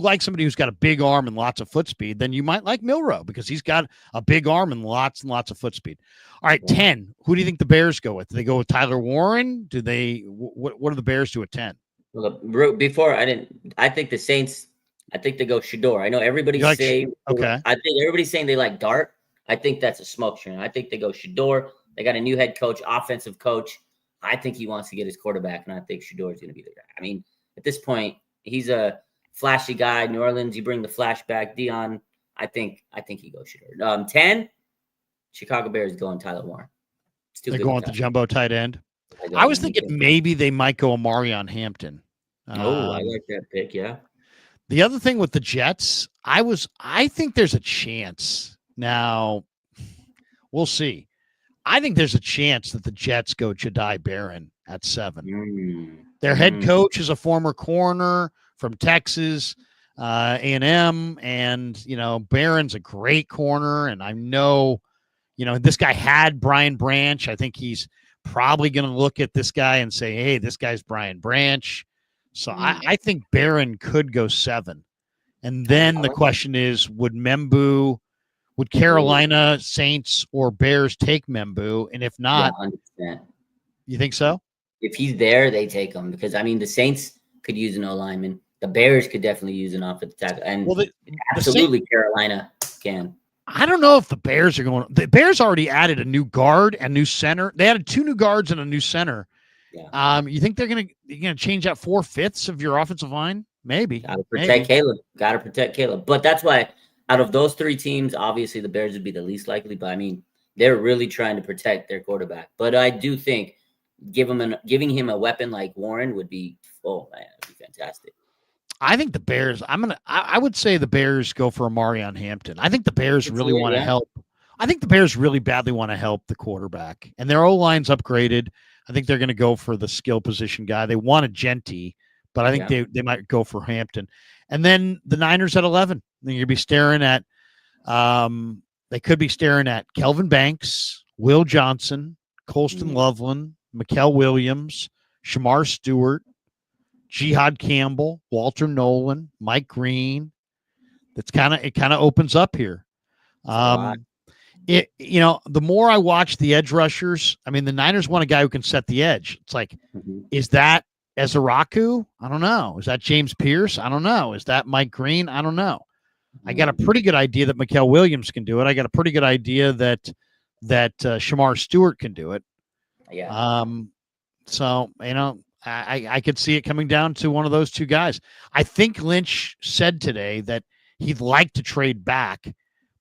like somebody who's got a big arm and lots of foot speed, then you might like Milroe because he's got a big arm and lots of foot speed. All right, 10. Who do you think the Bears go with? Do they go with Tyler Warren? Do they? What do the Bears do at 10? Well, before I think the Saints. I think they go Shador. I know everybody's saying. Okay. I think everybody's saying they like Dart. I think that's a smoke screen. I think they go Shador. They got a new head coach, offensive coach. I think he wants to get his quarterback, and I think Shador is going to be the guy. I mean, at this point, he's a flashy guy. New Orleans, you bring the flashback. Dion, I think he goes Shador. 10, Chicago Bears going Tyler Warren. They're going with the jumbo tight end. I was thinking maybe they might go Omarion Hampton. I like that pick. Yeah. The other thing with the Jets, I think there's a chance. Now, we'll see. I think there's a chance that the Jets go Jahdae Barron at 7. Their head coach is a former corner from Texas A&M, and Barron's a great corner, and I know, this guy had Brian Branch. I think he's probably going to look at this guy and say, hey, this guy's Brian Branch. So I think Barron could go 7. And then the question is, would Carolina, Saints, or Bears take Membu? And if not, 100%. You think so? If he's there, they take him because, I mean, the Saints could use an O-lineman. The Bears could definitely use an offensive tackle. And absolutely Carolina can. I don't know if the Bears are going – the Bears already added a new guard and new center. They added 2 new guards and a new center. Yeah. You think they're gonna change out 4/5 of your offensive line? Maybe. Gotta protect Caleb. But that's why out of those three teams, obviously the Bears would be the least likely, but I mean, they're really trying to protect their quarterback. But I do think giving him a weapon like Warren would be, oh man, it'd be fantastic. I think the Bears. I would say the Bears go for Amarion Hampton. I think the Bears really want to help. I think the Bears really badly want to help the quarterback, and their O-line's upgraded. I think they're going to go for the skill position guy. They wanted Genty, but I think they might go for Hampton. And then the Niners at 11. They're going to be staring at. They could be staring at Kelvin Banks, Will Johnson, Colston Loveland, Mikael Williams, Shamar Stewart, Jihad Campbell, Walter Nolan, Mike Green. It kind of opens up here. The more I watch the edge rushers, I mean, the Niners want a guy who can set the edge. It's like, is that Ezeraku? I don't know. Is that James Pierce? I don't know. Is that Mike Green? I don't know. I got a pretty good idea that Mikael Williams can do it. I got a pretty good idea that Shamar Stewart can do it. Yeah. So, I could see it coming down to one of those two guys. I think Lynch said today that he'd like to trade back,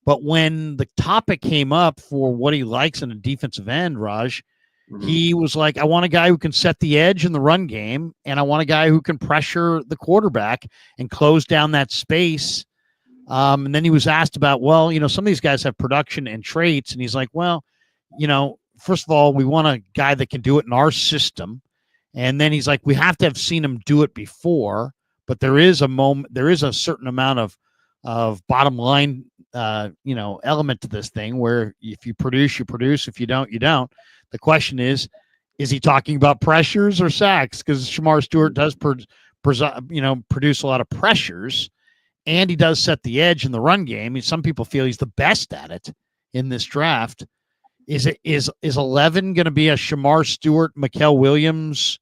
but when the topic came up for what he likes in a defensive end, Raj, he was like, I want a guy who can set the edge in the run game, and I want a guy who can pressure the quarterback and close down that space. And then he was asked about, well, some of these guys have production and traits, and he's like, well, first of all, we want a guy that can do it in our system. And then he's like, we have to have seen him do it before, but there is a certain amount of bottom line, element to this thing where if you produce, you produce. If you don't, you don't. The question is he talking about pressures or sacks? Because Shamar Stewart does produce a lot of pressures, and he does set the edge in the run game. I mean, some people feel he's the best at it in this draft. Is 11 going to be a Shamar Stewart, Mikael Williams,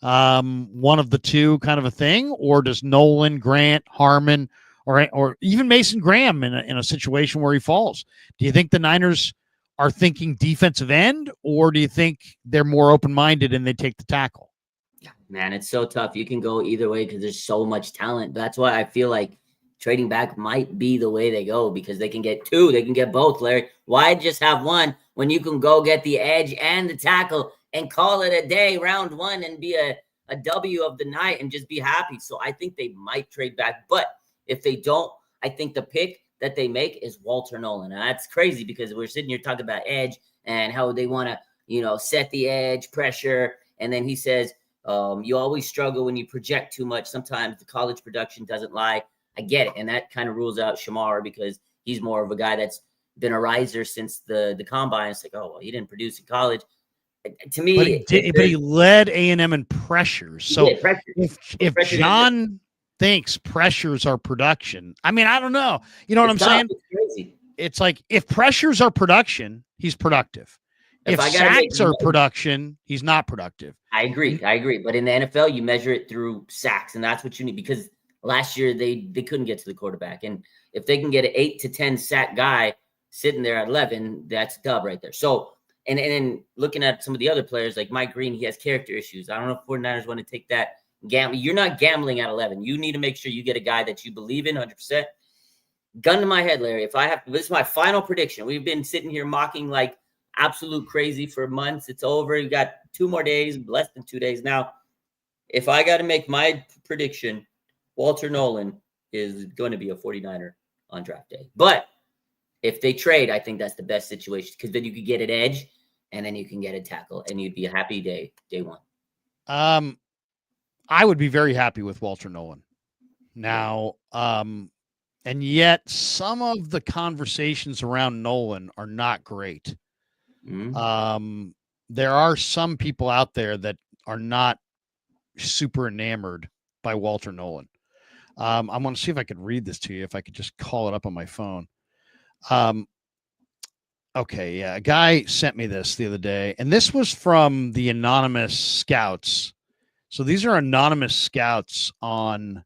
one of the two kind of a thing, or does Nolan, Grant, Harmon, or even Mason Graham in a situation where he falls? Do you think the Niners are thinking defensive end, or do you think they're more open-minded and they take the tackle? Yeah, man, it's so tough. You can go either way because there's so much talent. That's why I feel like trading back might be the way they go, because they can get two. They can get both, Larry. Why just have one when you can go get the edge and the tackle and call it a day, round one, and be a W of the night and just be happy? So I think they might trade back. But if they don't, I think the pick that they make is Walter Nolan. And that's crazy because we're sitting here talking about edge and how they want to, set the edge, pressure. And then he says, you always struggle when you project too much. Sometimes the college production doesn't lie. I get it. And that kind of rules out Shamar because he's more of a guy that's been a riser since the combine. It's like, oh, well, he didn't produce in college. To me, but he led A&M in pressures. So if John thinks pressures are production, I mean, I don't know. You know what I'm saying? It's crazy. It's like if pressures are production, he's productive. If sacks are production, he's not productive. I agree. But in the NFL, you measure it through sacks, and that's what you need, because last year they couldn't get to the quarterback. And if they can get an 8 to 10 sack guy sitting there at 11, that's a dub right there. So, and then looking at some of the other players like Mike Green, he has character issues. I don't know if 49ers want to take that gamble. You're not gambling at 11. You need to make sure you get a guy that you believe in 100%. Gun to my head, Larry. This is my final prediction. We've been sitting here mocking like absolute crazy for months. It's over. You got 2 more days, less than 2 days. Now, if I got to make my prediction, Walter Nolan is going to be a 49er on draft day. But if they trade, I think that's the best situation, because then you could get an edge and then you can get a tackle and you'd be a happy day one. I would be very happy with Walter Nolan. Now, and yet some of the conversations around Nolan are not great. Mm-hmm. There are some people out there that are not super enamored by Walter Nolan. I'm going to see if I could read this to you, if I could just call it up on my phone. Okay, yeah, a guy sent me this the other day, and this was from the anonymous scouts. So these are anonymous scouts on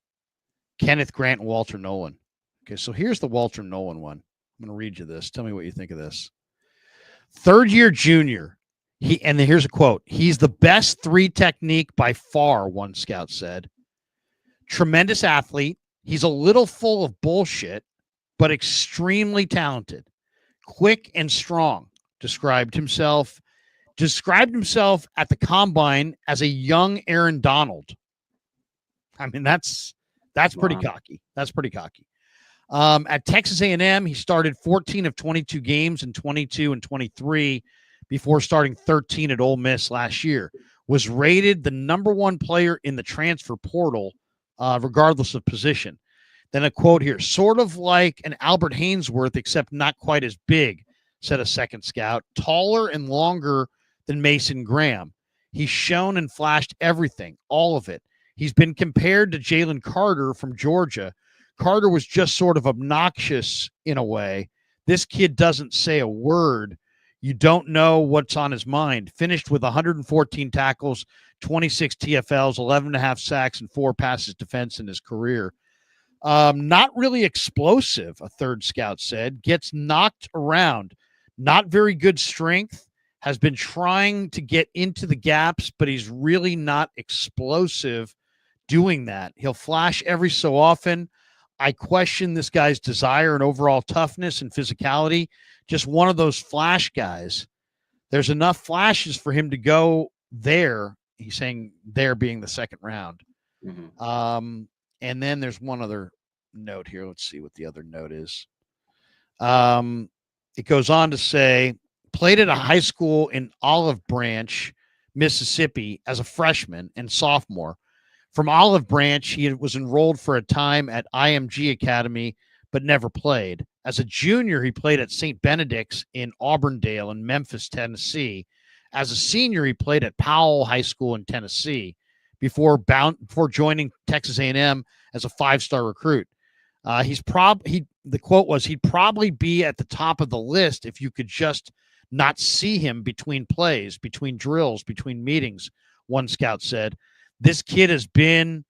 Kenneth Grant and Walter Nolan. Okay, so here's the Walter Nolan one. I'm going to read you this. Tell me what you think of this. Third-year junior. And here's a quote. He's the best 3 technique by far, one scout said. Tremendous athlete. He's a little full of bullshit. but extremely talented, quick and strong. Described himself at the combine as a young Aaron Donald. I mean, that's pretty cocky. That's pretty cocky. At Texas A&M, he started 14 of 22 games in 22 and 23 before starting 13 at Ole Miss last year. Was rated the number one player in the transfer portal, regardless of position. Then a quote here, sort of like an Albert Hainsworth, except not quite as big, said a second scout. Taller and longer than Mason Graham. He's shown and flashed everything, all of it. He's been compared to Jalen Carter from Georgia. Carter was just sort of obnoxious in a way. This kid doesn't say a word. You don't know what's on his mind. Finished with 114 tackles, 26 TFLs, 11.5 sacks, and 4 passes defense in his career. Not really explosive, a third scout said. Gets knocked around. Not very good strength. Has been trying to get into the gaps, but he's really not explosive doing that. He'll flash every so often. I question this guy's desire and overall toughness and physicality. Just one of those flash guys. There's enough flashes for him to go there. He's saying there being the second round. Mm-hmm. And then there's one other note here. Let's see what the other note is. It goes on to say, played at a high school in Olive Branch, Mississippi as a freshman and sophomore. From Olive Branch, he was enrolled for a time at IMG Academy, but never played. As a junior, he played at St. Benedict's in Auburndale in Memphis, Tennessee. As a senior, he played at Powell High School in Tennessee before joining Texas A&M as a 5-star recruit. The quote was, he'd probably be at the top of the list if you could just not see him between plays, between drills, between meetings, one scout said. This kid has been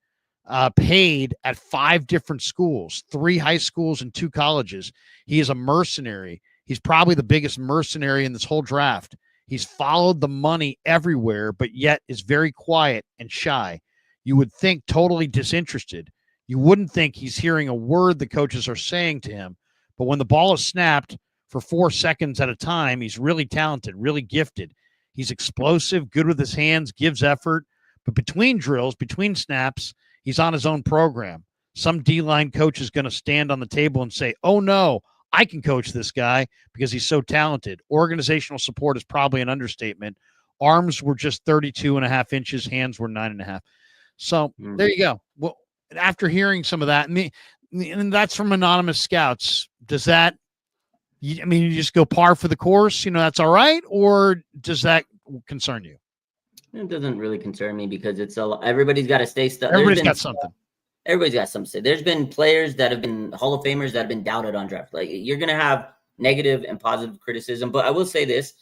paid at 5 different schools, 3 high schools and 2 colleges. He is a mercenary. He's probably the biggest mercenary in this whole draft. He's followed the money everywhere, but yet is very quiet and shy. You would think totally disinterested. You wouldn't think he's hearing a word the coaches are saying to him. But when the ball is snapped for 4 seconds at a time, he's really talented, really gifted. He's explosive, good with his hands, gives effort. But between drills, between snaps, he's on his own program. Some D-line coach is going to stand on the table and say, oh, no, I can coach this guy because he's so talented. Organizational support is probably an understatement. Arms were just 32.5 inches. Hands were 9.5. So there you go. Well, after hearing some of that, and that's from anonymous scouts, does that, you just go par for the course? That's all right? Or does that concern you? It doesn't really concern me because everybody's got to stay stuck. Everybody's got something. Everybody's got something to say. There's been players that have been Hall of Famers that have been doubted on draft. Like, you're going to have negative and positive criticism. But I will say this,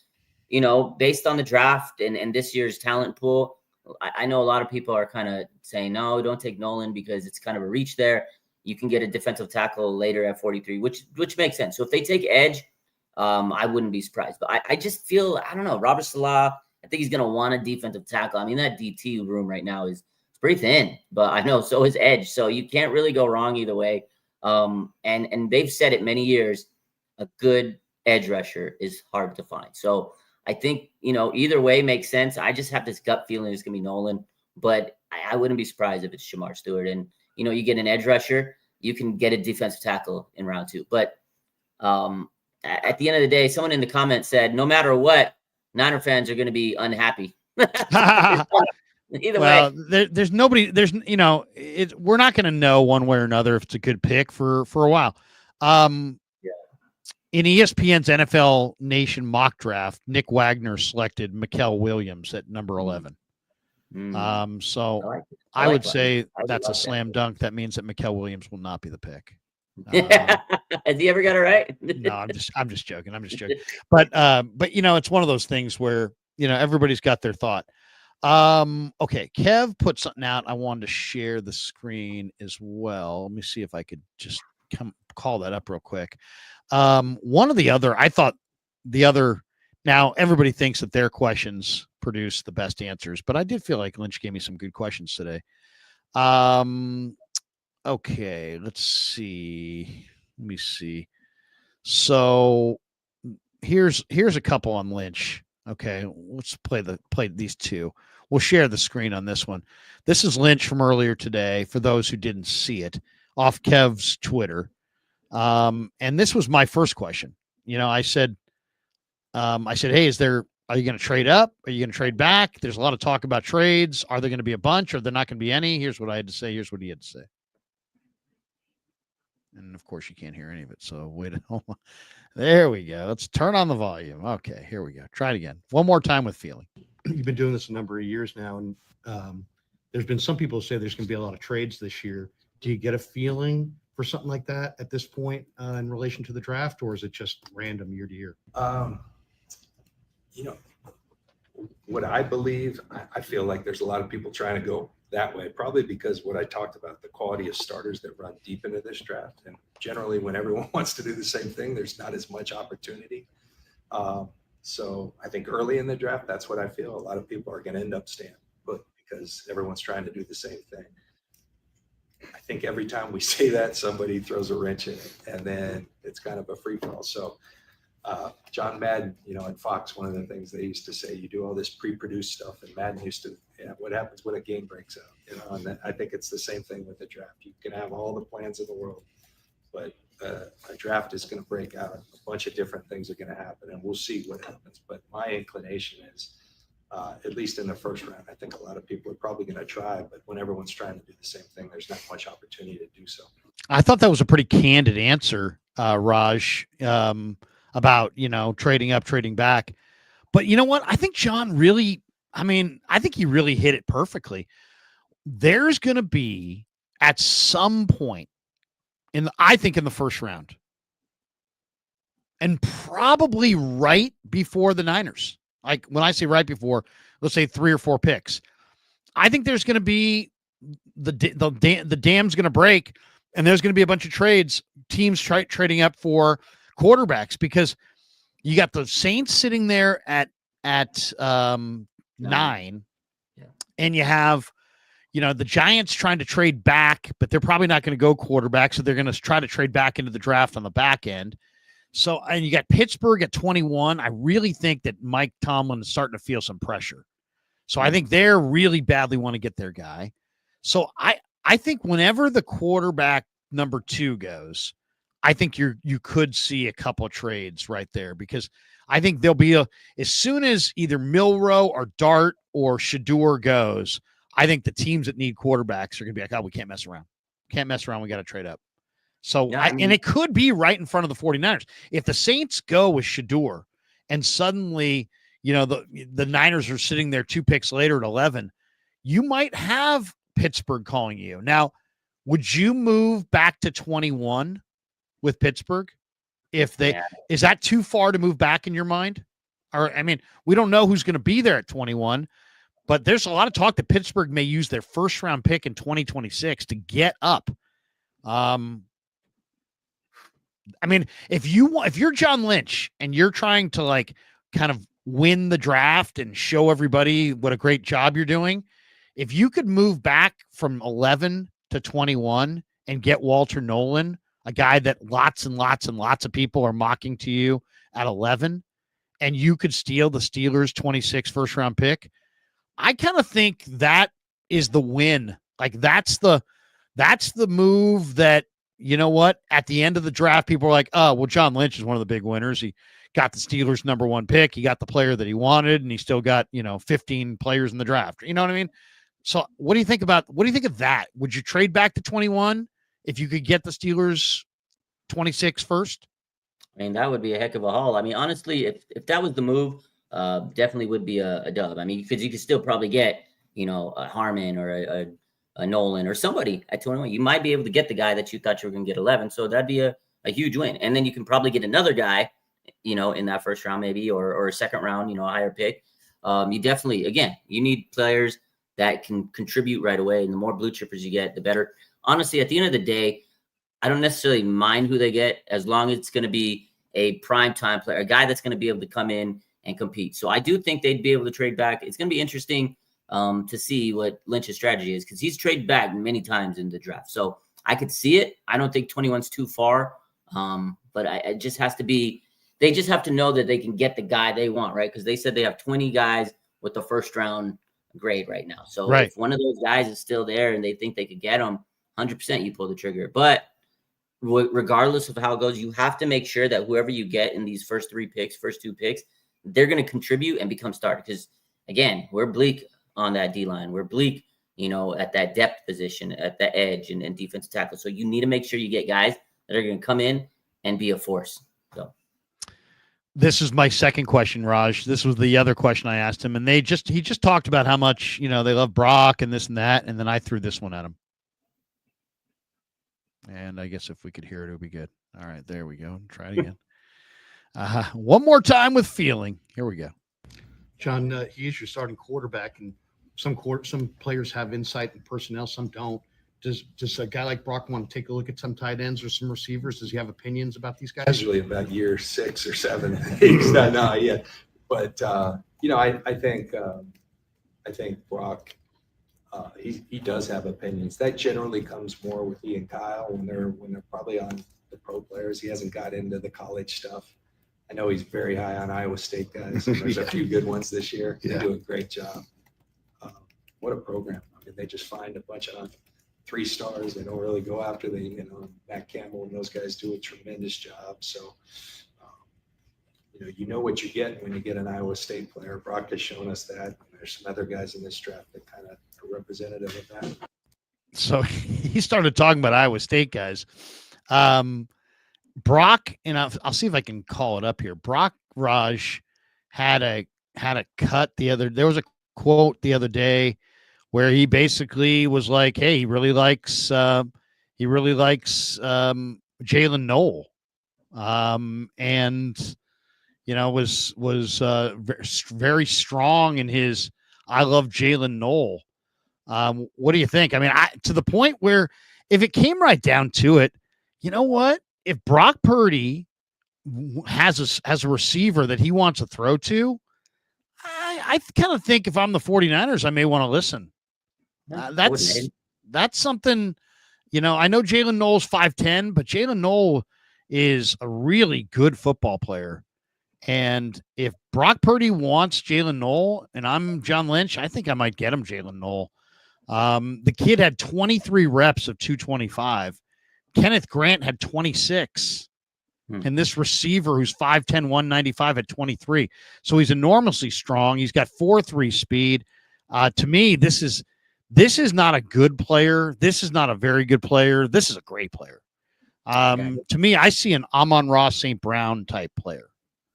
based on the draft and this year's talent pool, I know a lot of people are kind of saying, no, don't take Nolan because it's kind of a reach there. You can get a defensive tackle later at 43, which makes sense. So if they take edge, I wouldn't be surprised. But I just feel, I don't know, Robert Salah, I think he's going to want a defensive tackle. I mean, that DT room right now is pretty thin, but I know so is edge. So you can't really go wrong either way. And they've said it many years, a good edge rusher is hard to find. So I think, either way makes sense. I just have this gut feeling it's going to be Nolan, but I wouldn't be surprised if it's Shemar Stewart. And, you get an edge rusher, you can get a defensive tackle in round 2. But at the end of the day, someone in the comments said, no matter what, Niner fans are going to be unhappy. Either way. There's nobody. We're not going to know one way or another if it's a good pick for a while. In ESPN's NFL Nation mock draft, Nick Wagner selected Mikael Williams at number 11. So I would say that's a slam dunk. That means that Mikael Williams will not be the pick. Has he ever got it right? No, I'm just joking. But it's one of those things where, everybody's got their thought. Okay. Kev put something out. I wanted to share the screen as well. Let me see if I could just call that up real quick. One of the other, now everybody thinks that their questions produce the best answers, but I did feel like Lynch gave me some good questions today. Okay, let's see. Let me see. So here's a couple on Lynch. Okay, let's play these two. We'll share the screen on this one. This is Lynch from earlier today, for those who didn't see it, off Kev's Twitter. And this was my first question. I said, hey, are you going to trade up? Are you going to trade back? There's a lot of talk about trades. Are there going to be a bunch? Are there not going to be any? Here's what I had to say. Here's what he had to say. And of course, you can't hear any of it. So wait. There we go. Let's turn on the volume. Okay, here we go. Try it again. One more time with feeling. You've been doing this a number of years now, and there's been some people who say there's going to be a lot of trades this year. Do you get a feeling for something like that at this point in relation to the draft, or is it just random year to year? What I believe, I feel like there's a lot of people trying to go that way, probably because what I talked about, the quality of starters that run deep into this draft. And generally when everyone wants to do the same thing, there's not as much opportunity. So I think early in the draft, that's what I feel. A lot of people are going to end up staying put because everyone's trying to do the same thing. I think every time we say that, somebody throws a wrench in it, and then it's kind of a free for all. So John Madden, at Fox, one of the things they used to say, you do all this pre-produced stuff, and Madden used to, what happens when a game breaks out, and I think it's the same thing with the draft. You can have all the plans in the world, but a draft is going to break out. A bunch of different things are going to happen, and we'll see what happens. But my inclination is, at least in the first round, I think a lot of people are probably going to try, but when everyone's trying to do the same thing, there's not much opportunity to do so. I thought that was a pretty candid answer, Raj, about, trading up, trading back. But you know what? I think John really, I think he really hit it perfectly. There's going to be at some point in the first round, and probably right before the Niners. Like when I say right before, let's say 3 or 4 picks. I think there's going to be the dam's going to break, and there's going to be a bunch of trades, teams trading up for quarterbacks, because you got the Saints sitting there at 9, yeah. And you have, the Giants trying to trade back, but they're probably not going to go quarterback, so they're going to try to trade back into the draft on the back end. So, and you got Pittsburgh at 21. I really think that Mike Tomlin is starting to feel some pressure. So I think they're really badly want to get their guy. So I think whenever the quarterback number 2 goes, I think you could see a couple of trades right there, because I think there'll be as soon as either Milroe or Dart or Shador goes, I think the teams that need quarterbacks are going to be like, oh, we can't mess around. Can't mess around. We got to trade up. So, yeah, and it could be right in front of the 49ers. If the Saints go with Shador and suddenly, the Niners are sitting there 2 picks later at 11, you might have Pittsburgh calling you. Now, would you move back to 21 with Pittsburgh? Is that too far to move back in your mind? Or, we don't know who's going to be there at 21, but there's a lot of talk that Pittsburgh may use their first round pick in 2026 to get up. If you're John Lynch and you're trying to kind of win the draft and show everybody what a great job you're doing, if you could move back from 11 to 21 and get Walter Nolan, a guy that lots and lots and lots of people are mocking to you at 11, and you could steal the Steelers' 26 first round pick, I kind of think that is the win. That's the move that, at the end of the draft, people are like, oh, well, John Lynch is one of the big winners. He got the Steelers' number 1 pick. He got the player that he wanted, and he still got, 15 players in the draft. You know what I mean? So what do you think of that? Would you trade back to 21 if you could get the Steelers 26 first? That would be a heck of a haul. Honestly, if that was the move, definitely would be a dub. Because you could still probably get, a Harmon or a Nolan or somebody at 21. You might be able to get the guy that you thought you were going to get 11. So that'd be a huge win. And then you can probably get another guy, in that first round maybe, or a second round, a higher pick. You definitely, again, you need players that can contribute right away. And the more blue chippers you get, the better. Honestly, at the end of the day, I don't necessarily mind who they get, as long as it's going to be a prime time player, a guy that's going to be able to come in and compete. So I do think they'd be able to trade back. It's going to be interesting to see what Lynch's strategy is, because he's traded back many times in the draft. So I could see it. I don't think 21's too far. But it just has to be. They just have to know that they can get the guy they want, right? Because they said they have 20 guys with the first round grade right now. So Right. if one of those guys is still there and they think they could get him, 100% you pull the trigger. But regardless of how it goes, you have to make sure that whoever you get in these first two picks, they're going to contribute and become starter. Because again, we're bleak on that D line. We're bleak, at that depth position, at the edge and defensive tackle. So you need to make sure you get guys that are going to come in and be a force. So this is my second question, Raj. This was the other question I asked him, and he just talked about how much, they love Brock and this and that. And then I threw this one at him. And I guess if we could hear it, it would be good. All right, there we go. Try it again. One more time with feeling. Here we go. John, he is your starting quarterback, and some players have insight in personnel, some don't. Does a guy like Brock want to take a look at some tight ends or some receivers? Does he have opinions about these guys? Usually about year 6 or 7. He's not yet. But I think Brock, he does have opinions. That generally comes more with he and Kyle when they're probably on the pro players. He hasn't got into the college stuff. I know he's very high on Iowa State guys. There's a few good ones this year. They do a great job. What a program! I mean, they just find a bunch of 3 stars. They don't really go after Matt Campbell and those guys do a tremendous job. So, you know what you get when you get an Iowa State player. Brock has shown us that. There's some other guys in this draft that kind of are representative of that. So he started talking about Iowa State guys. Brock, and I'll see if I can call it up here. Brock Raj had a cut there was a quote the other day where he basically was like, hey, he really likes Jalen Noel. And was very strong in his I love Jalen Noel. What do you think? I mean, to the point where if it came right down to it, you know what? If Brock Purdy has a receiver that he wants to throw to, I kind of think if I'm the 49ers, I may want to listen. That's something, I know Jalen Noel's 5'10", but Jalen Noel is a really good football player. And if Brock Purdy wants Jalen Noel and I'm John Lynch, I think I might get him Jalen Noel. The kid had 23 reps of 225. Kenneth Grant had 26. And this receiver who's 5'10", 195 at 23. So he's enormously strong. He's got 4.3 speed. To me, this is not a good player. This is not a very good player. This is a great player. To me, I see an Amon-Ra St. Brown type player.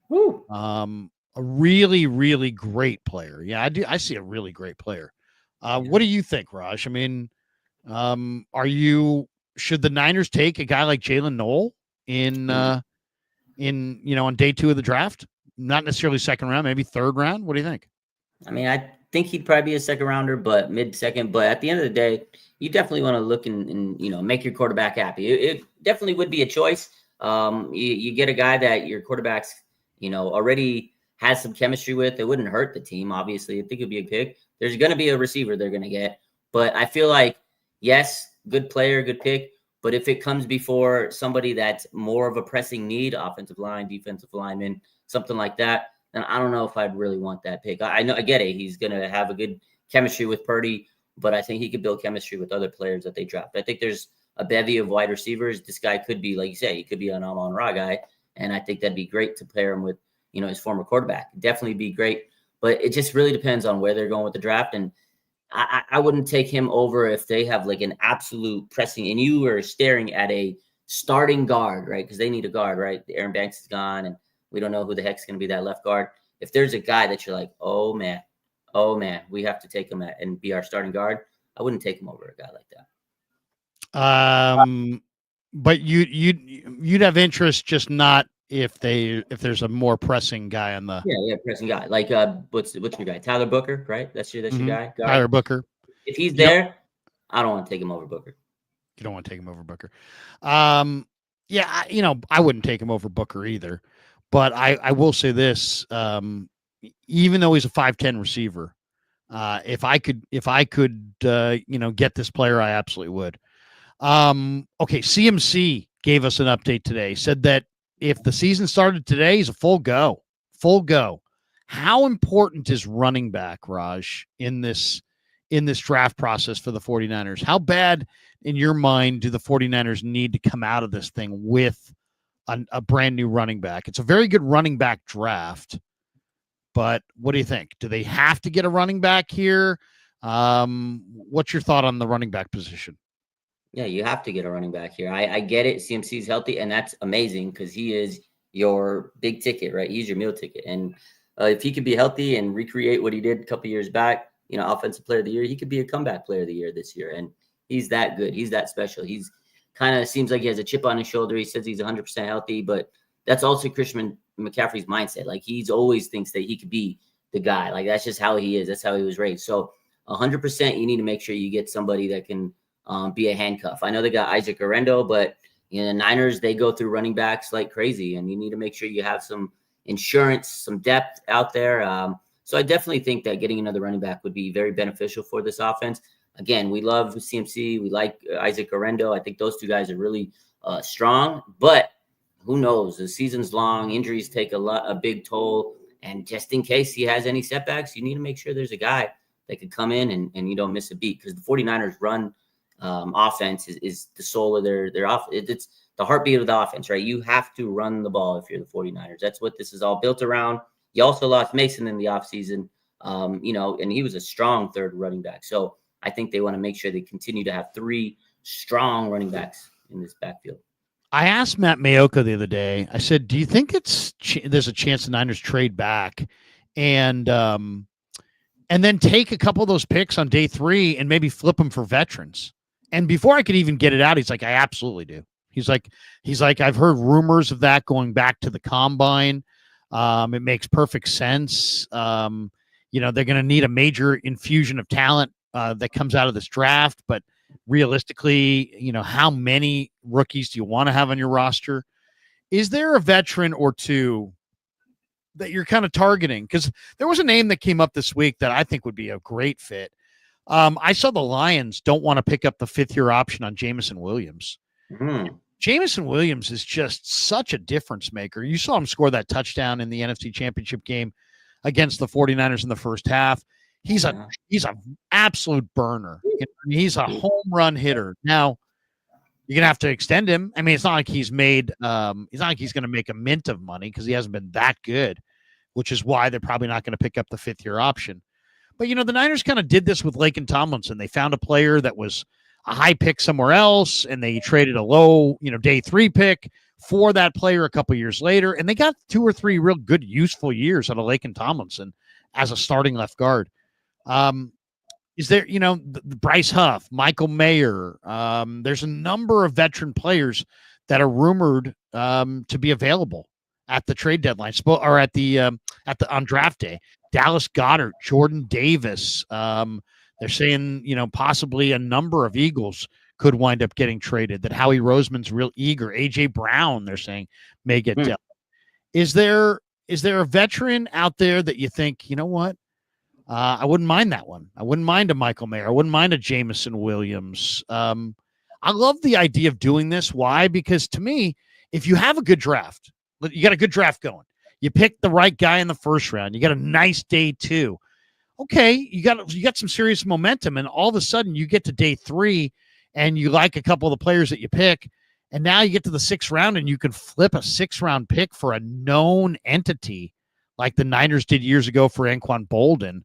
A really, really great player. Yeah, I do. I see a really great player. What do you think, Raj? I mean, should the Niners take a guy like Jalen Noel on day 2 of the draft? Not necessarily second round, maybe third round. What do you think? I mean, I think he'd probably be a second rounder, but mid-second. But at the end of the day, you definitely want to look and make your quarterback happy. It definitely would be a choice. You get a guy that your quarterback's already has some chemistry with. It wouldn't hurt the team. Obviously, I think it'd be a pick. There's going to be a receiver they're going to get, but I feel like yes, good player, good pick. But if it comes before somebody that's more of a pressing need, offensive line, defensive lineman, something like that, then I don't know if I'd really want that pick. I know I get it. He's going to have a good chemistry with Purdy, but I think he could build chemistry with other players that they draft. I think there's a bevy of wide receivers. This guy could be, like you say, he could be an Amon-Ra guy, and I think that'd be great to pair him with, his former quarterback. Definitely be great, but it just really depends on where they're going with the draft. And I wouldn't take him over if they have like an absolute pressing and you are staring at a starting guard, right? Because they need a guard, right? Aaron Banks is gone and we don't know who the heck's going to be that left guard. If there's a guy that you're like, oh man, we have to take him and be our starting guard, I wouldn't take him over a guy like that. But you'd have interest, just not if there's a more pressing guy on the pressing guy, like what's your guy, Tyler Booker, right? That's your guy, Tyler Booker. If he's there, I don't want to take him over Booker. You don't want to take him over Booker. I wouldn't take him over Booker either, but I will say this, even though he's a 5'10" receiver, if I could get this player, I absolutely would. Okay, CMC gave us an update today. Said that if the season started today, he's a full go. Full go. How important is running back, Raj, in this draft process for the 49ers? How bad, in your mind, do the 49ers need to come out of this thing with a brand new running back? It's a very good running back draft, but what do you think? Do they have to get a running back here? What's your thought on the running back position? Yeah, you have to get a running back here. I get it. CMC's healthy, and that's amazing because he is your big ticket, right? He's your meal ticket. And if he could be healthy and recreate what he did a couple years back, offensive player of the year, he could be a comeback player of the year this year. And he's that good. He's that special. He's kind of seems like he has a chip on his shoulder. He says he's 100% healthy, but that's also Christian McCaffrey's mindset. Like, he's always thinks that he could be the guy. Like, that's just how he is. That's how he was raised. So 100%, you need to make sure you get somebody that can be a handcuff. I know they got Isaac Arendo, but the Niners, they go through running backs like crazy, and you need to make sure you have some insurance, some depth out there. So I definitely think that getting another running back would be very beneficial for this offense. Again, we love CMC. We like Isaac Arendo. I think those two guys are really strong, but who knows? The season's long. Injuries take a big toll. And just in case he has any setbacks, you need to make sure there's a guy that could come in and you don't miss a beat, because the 49ers run offense is the soul of their offense. It's the heartbeat of the offense, right? You have to run the ball if you're the 49ers. That's what this is all built around. You also lost Mason in the offseason, and he was a strong third running back. So I think they want to make sure they continue to have three strong running backs in this backfield. I asked Matt Mayoka the other day, I said, do you think there's a chance the Niners trade back and then take a couple of those picks on day 3 and maybe flip them for veterans? And before I could even get it out, he's like, I absolutely do. He's like, I've heard rumors of that going back to the combine. It makes perfect sense. They're going to need a major infusion of talent that comes out of this draft, but realistically, how many rookies do you want to have on your roster? Is there a veteran or two that you're kind of targeting? Because there was a name that came up this week that I think would be a great fit. I saw the Lions don't want to pick up the 5th-year option on Jameson Williams. Jameson Williams is just such a difference maker. You saw him score that touchdown in the NFC Championship game against the 49ers in the first half. He's an absolute burner. He's a home run hitter. Now, you're gonna have to extend him. I mean, it's not like he's made. It's not like he's gonna make a mint of money because he hasn't been that good, which is why they're probably not going to pick up the 5th-year option. But the Niners kind of did this with Laken Tomlinson. They found a player that was a high pick somewhere else, and they traded a low, day 3 pick for that player a couple years later, and they got 2 or 3 real good, useful years out of Laken Tomlinson as a starting left guard. Is there, Bryce Huff, Michael Mayer? There's a number of veteran players that are rumored to be available at the trade deadline or at the on draft day. Dallas Goedert, Jordan Davis. They're saying, possibly a number of Eagles could wind up getting traded. That Howie Roseman's real eager. AJ Brown, they're saying, may get dealt. Is there a veteran out there that you think, you know what? I wouldn't mind that one. I wouldn't mind a Michael Mayer. I wouldn't mind a Jameson Williams. I love the idea of doing this. Why? Because to me, if you have a good draft, you got a good draft going. You pick the right guy in the first round. You got a nice day 2. Okay, you got some serious momentum, and all of a sudden you get to day 3, and you like a couple of the players that you pick, and now you get to the 6th round, and you can flip a 6th-round pick for a known entity, like the Niners did years ago for Anquan Boldin.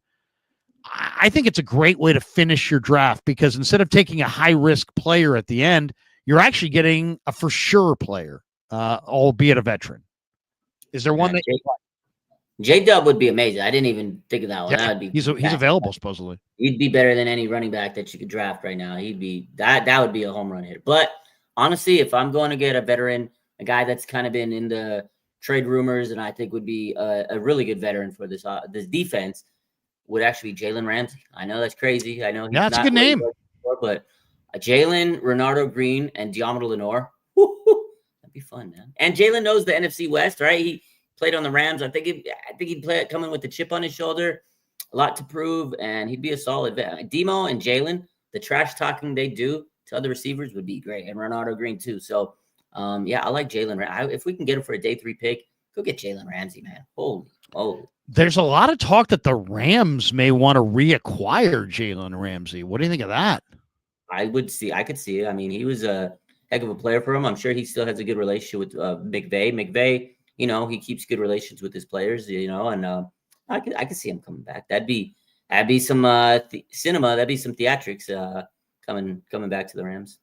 I think it's a great way to finish your draft, because instead of taking a high-risk player at the end, you're actually getting a for sure player, albeit a veteran. Is there one that J-Dub would be amazing. I didn't even think of that one. Yeah, That would be he's available supposedly. He'd be better than any running back that you could draft right now. He'd be that would be a home run hitter. But honestly, if I'm going to get a veteran, a guy that's kind of been in the trade rumors, and I think would be a really good veteran for this defense, would actually be Jalen Ramsey. I know that's crazy. I know he's that's not a good name. Before, but Jalen, Renardo Green, and Diamond Lenore. That'd be fun, man. And Jalen knows the NFC West, right? He played on the Rams. I think he'd play it coming with the chip on his shoulder. A lot to prove, and he'd be a solid vet. Demo and Jalen, the trash talking they do to other receivers would be great, and Renardo Green too. So Yeah, I like Jalen. If we can get him for a day 3 pick, go get Jalen Ramsey, man. Holy moly. There's a lot of talk that the Rams may want to reacquire Jalen Ramsey. What do you think of that? I could see it. I mean, he was a heck of a player for him. I'm sure he still has a good relationship with McVay. McVay, he keeps good relations with his players, and I could see him coming back. That'd be some cinema. That'd be some theatrics coming back to the Rams.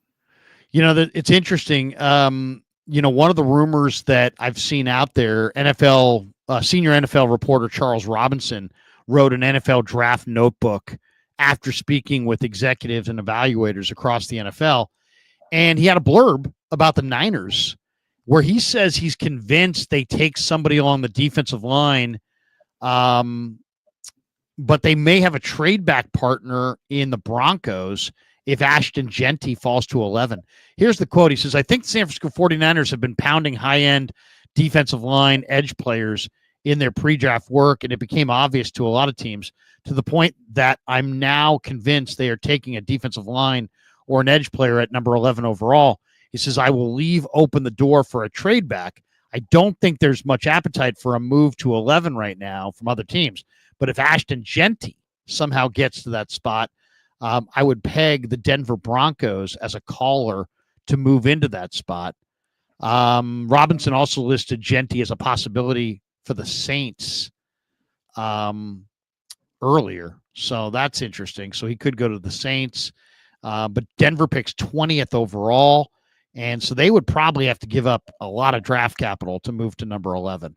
That it's interesting. One of the rumors that I've seen out there, senior NFL reporter Charles Robinson wrote an NFL draft notebook after speaking with executives and evaluators across the NFL. And he had a blurb about the Niners where he says he's convinced they take somebody along the defensive line, but they may have a trade back partner in the Broncos if Ashton Jeanty falls to 11. Here's the quote. He says, I think the San Francisco 49ers have been pounding high-end defensive line edge players in their pre-draft work, and it became obvious to a lot of teams to the point that I'm now convinced they are taking a defensive line or an edge player at number 11 overall. He says, I will leave open the door for a trade back. I don't think there's much appetite for a move to 11 right now from other teams. But if Ashton Jeanty somehow gets to that spot, I would peg the Denver Broncos as a caller to move into that spot. Robinson also listed Jeanty as a possibility for the Saints earlier. So that's interesting. So he could go to the Saints, but Denver picks 20th overall. And so they would probably have to give up a lot of draft capital to move to number 11.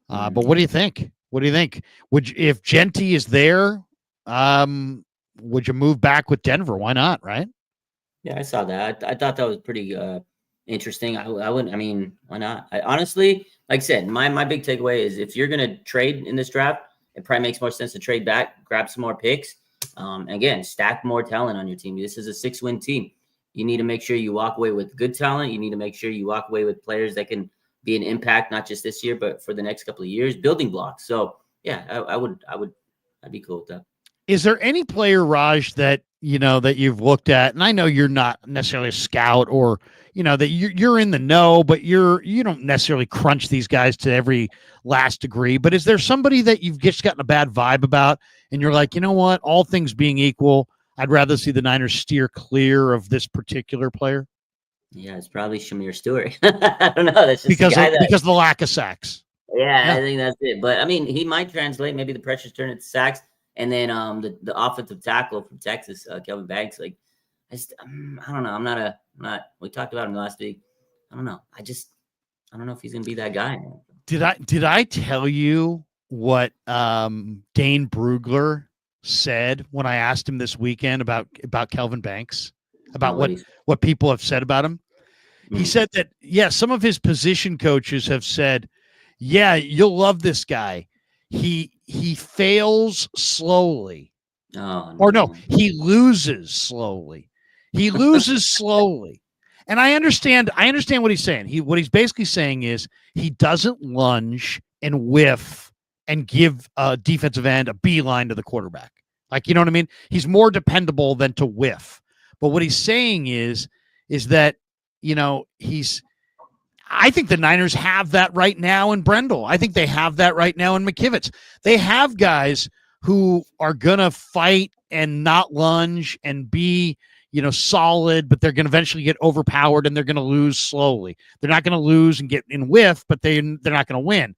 But what do you think? If Jeanty is there, would you move back with Denver? Why not? Right? Yeah, I saw that. I thought that was pretty interesting. I wouldn't. I mean, why not? I honestly, like I said, my big takeaway is if you're gonna trade in this draft, it probably makes more sense to trade back, grab some more picks, and again, stack more talent on your team. This is a 6-win team. You need to make sure you walk away with good talent. You need to make sure you walk away with players that can be an impact, not just this year, but for the next couple of years, building blocks. So yeah, I'd be cool with that. Is there any player, Raj, that that you've looked at, and I know you're not necessarily a scout or that you're in the know, but you don't necessarily crunch these guys to every last degree. But is there somebody that you've just gotten a bad vibe about, and you're like, you know what, all things being equal, I'd rather see the Niners steer clear of this particular player? Yeah, it's probably Shamir Stewart. I don't know. That's just because of the lack of sacks. Yeah, I think that's it. But I mean, he might translate. Maybe the pressure's turned into sacks. And then the offensive tackle from Texas, Kelvin Banks, like I don't know. I'm not. We talked about him last week. I don't know. I don't know if he's gonna be that guy. Did I tell you what Dane Brugler said when I asked him this weekend about Kelvin Banks, about what people have said about him? Mm-hmm. He said that some of his position coaches have said, yeah, you'll love this guy. He fails slowly. He loses slowly. He loses slowly. And I understand what he's saying. What he's basically saying is he doesn't lunge and whiff and give a defensive end a beeline to the quarterback. Like, you know what I mean? He's more dependable than to whiff. But what he's saying is that, I think the Niners have that right now in Brendel. I think they have that right now in McKivitz. They have guys who are going to fight and not lunge and be, solid, but they're going to eventually get overpowered and they're going to lose slowly. They're not going to lose and get in whiff, but they're not going to win.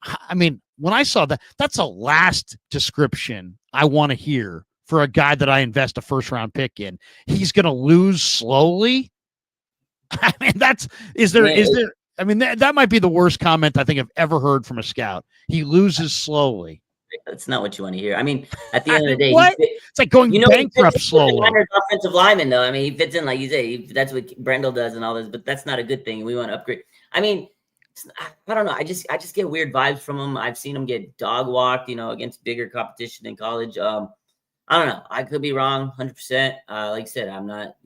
I mean, when I saw that, that's a last description I want to hear for a guy that I invest a first-round pick in. He's going to lose slowly. I mean, is there, I mean, that might be the worst comment I think I've ever heard from a scout. He loses slowly. That's not what you want to hear. I mean, at the end of the day, it's like going bankrupt slowly. Offensive lineman, though. I mean, he fits in, like you say, that's what Brendel does and all this, but that's not a good thing. We want to upgrade. I mean, I don't know. I just get weird vibes from him. I've seen him get dog walked, against bigger competition in college. I don't know. I could be wrong 100%. Like I said, I'm not,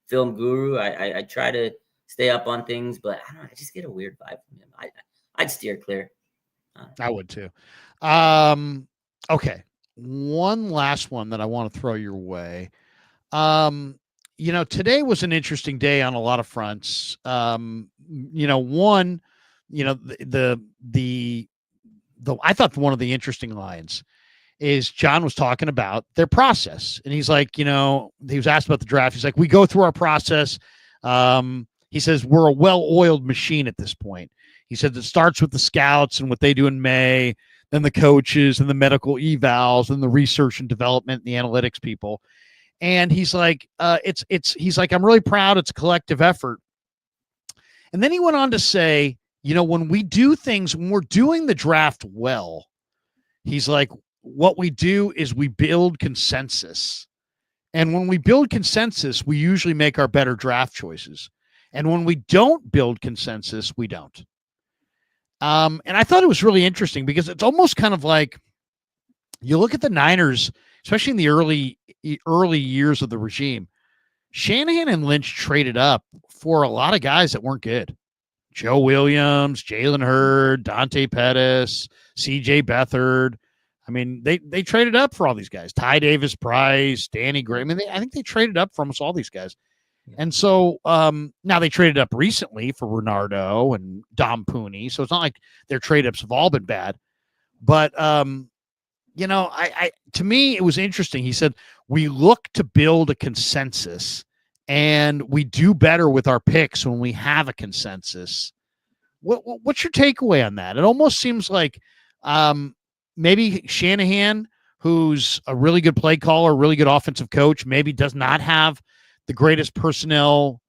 film guru. I try to stay up on things, but I don't know. I just get a weird vibe from him. I'd steer clear. I would too. Okay. One last one that I want to throw your way. today was an interesting day on a lot of fronts. One, the I thought one of the interesting lines is John was talking about their process. And he's like, he was asked about the draft. He's like, we go through our process. He says, we're a well-oiled machine at this point. He said it starts with the scouts and what they do in May, then the coaches and the medical evals and the research and development and the analytics people. And he's like, he's like, I'm really proud. It's a collective effort. And then he went on to say, when we do things, when we're doing the draft well, he's like, what we do is we build consensus. And when we build consensus, we usually make our better draft choices. And when we don't build consensus, we don't. And I thought it was really interesting because it's almost kind of like you look at the Niners, especially in the early years of the regime. Shanahan and Lynch traded up for a lot of guys that weren't good. Joe Williams, Jalen Hurd, Dante Pettis, CJ Beathard. I mean, they traded up for all these guys. Ty Davis Price, Danny Gray. I mean, I think they traded up for almost all these guys. And so now they traded up recently for Renardo and Dom Pooney. So it's not like their trade ups have all been bad. But, to me, it was interesting. He said, we look to build a consensus and we do better with our picks when we have a consensus. What's your takeaway on that? It almost seems like maybe Shanahan, who's a really good play caller, really good offensive coach, maybe does not have the greatest personnel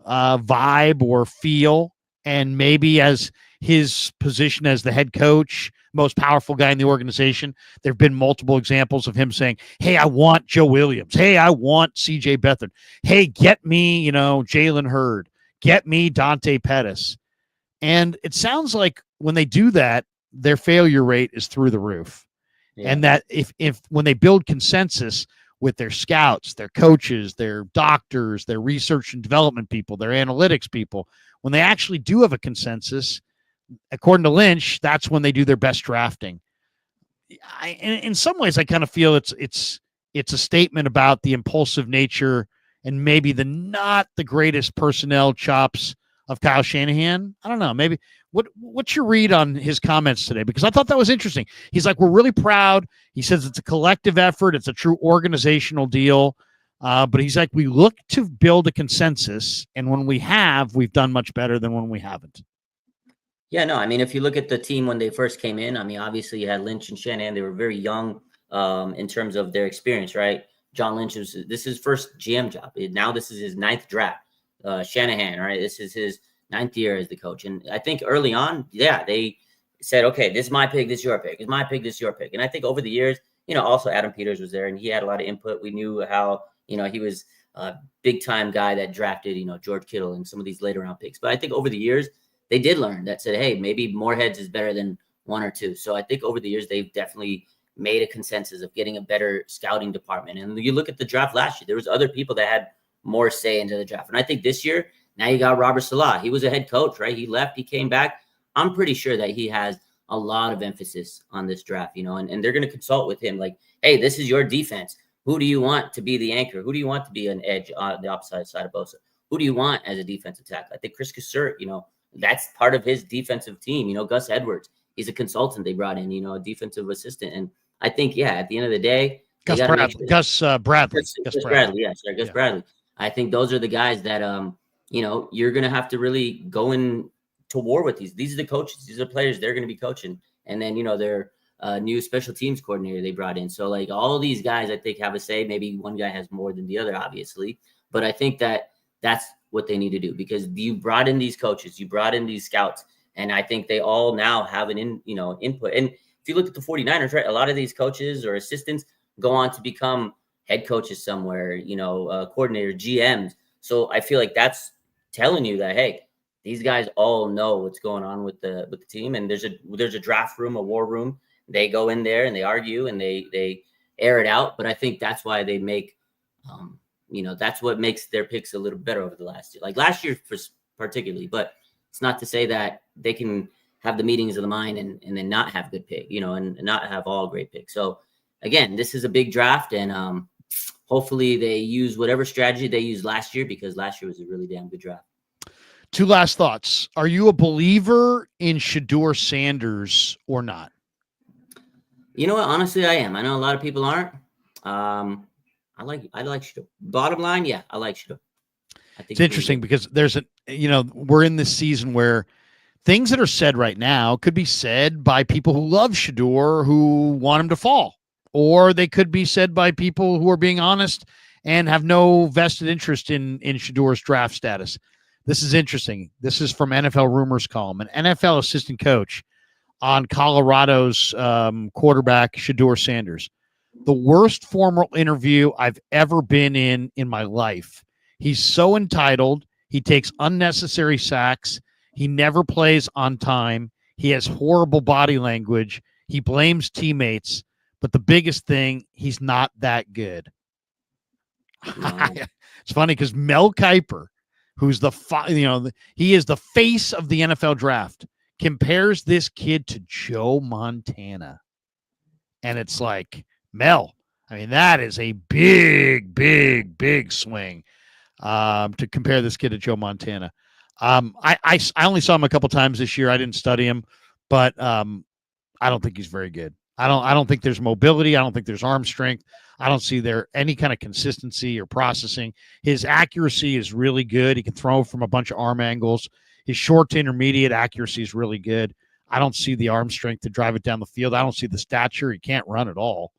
vibe or feel. And maybe as his position as the head coach, most powerful guy in the organization, there have been multiple examples of him saying, hey, I want Joe Williams. Hey, I want CJ Beathard. Hey, get me, Jalen Hurd. Get me Dante Pettis. And it sounds like when they do that, their failure rate is through the roof. Yeah. And that if when they build consensus with their scouts, their coaches, their doctors, their research and development people, their analytics people, when they actually do have a consensus, according to Lynch, that's when they do their best drafting. In some ways, I kind of feel it's a statement about the impulsive nature and maybe not the greatest personnel chops of Kyle Shanahan. I don't know. Maybe what's your read on his comments today? Because I thought that was interesting. He's like, we're really proud. He says it's a collective effort. It's a true organizational deal. But he's like, we look to build a consensus. And when we have, we've done much better than when we haven't. Yeah, no, I mean, if you look at the team when they first came in, I mean, obviously you had Lynch and Shanahan. They were very young in terms of their experience, right? John Lynch, this is his first GM job. Now this is his 9th draft. Shanahan, right? This is his 9th year as the coach. And I think early on, they said, okay, this is my pick, this is your pick. It's my pick, this is your pick. And I think over the years, also Adam Peters was there and he had a lot of input. We knew how, he was a big time guy that drafted, George Kittle and some of these later round picks. But I think over the years, they did learn that said, hey, maybe more heads is better than one or two. So I think over the years, they've definitely made a consensus of getting a better scouting department. And you look at the draft last year, there was other people that had more say into the draft. And I think this year, now you got Robert Saleh. He was a head coach, right? He left, he came back. I'm pretty sure that he has a lot of emphasis on this draft, and they're going to consult with him like, hey, this is your defense. Who do you want to be the anchor? Who do you want to be an edge on the opposite side of Bosa? Who do you want as a defensive tackle? I think Chris Cassert, that's part of his defensive team. Gus Edwards, he's a consultant they brought in, a defensive assistant. And I think, at the end of the day, Gus Bradley. Bradley. I think those are the guys that, you're going to have to really go in to war with these. These are the coaches. These are players they're going to be coaching. And then, their new special teams coordinator they brought in. So, like, all these guys, I think, have a say. Maybe one guy has more than the other, obviously. But I think that's what they need to do because you brought in these coaches. You brought in these scouts. And I think they all now have an input. And if you look at the 49ers, right, a lot of these coaches or assistants go on to become head coaches somewhere, coordinator, GMs. So I feel like that's telling you that, hey, these guys all know what's going on with the team. And there's a draft room, a war room. They go in there and they argue and they air it out. But I think that's why they make, that's what makes their picks a little better over the last year. Like last year particularly, but it's not to say that they can have the meetings of the mind and then not have good pick, and not have all great picks. So again, this is a big draft and hopefully they use whatever strategy they used last year, because last year was a really damn good draft. Two last thoughts. Are you a believer in Shedeur Sanders or not? You know what? Honestly, I am. I know a lot of people aren't. I like Shedeur. Bottom line, yeah, I like Shedeur. I think It's interesting because we're in this season where things that are said right now could be said by people who love Shedeur who want him to fall, or they could be said by people who are being honest and have no vested interest in Shedeur's draft status. This is interesting. This is from NFL Rumors column. An NFL assistant coach on Colorado's quarterback, Shedeur Sanders. The worst formal interview I've ever been in my life. He's so entitled. He takes unnecessary sacks. He never plays on time. He has horrible body language. He blames teammates. But the biggest thing, he's not that good. Wow. It's funny because Mel Kiper, who's he is the face of the NFL draft, compares this kid to Joe Montana. And it's like, Mel, I mean, that is a big, big, big swing to compare this kid to Joe Montana. I only saw him a couple times this year. I didn't study him, but I don't think he's very good. I don't think there's mobility. I don't think there's arm strength. I don't see there any kind of consistency or processing. His accuracy is really good. He can throw from a bunch of arm angles. His short to intermediate accuracy is really good. I don't see the arm strength to drive it down the field. I don't see the stature. He can't run at all.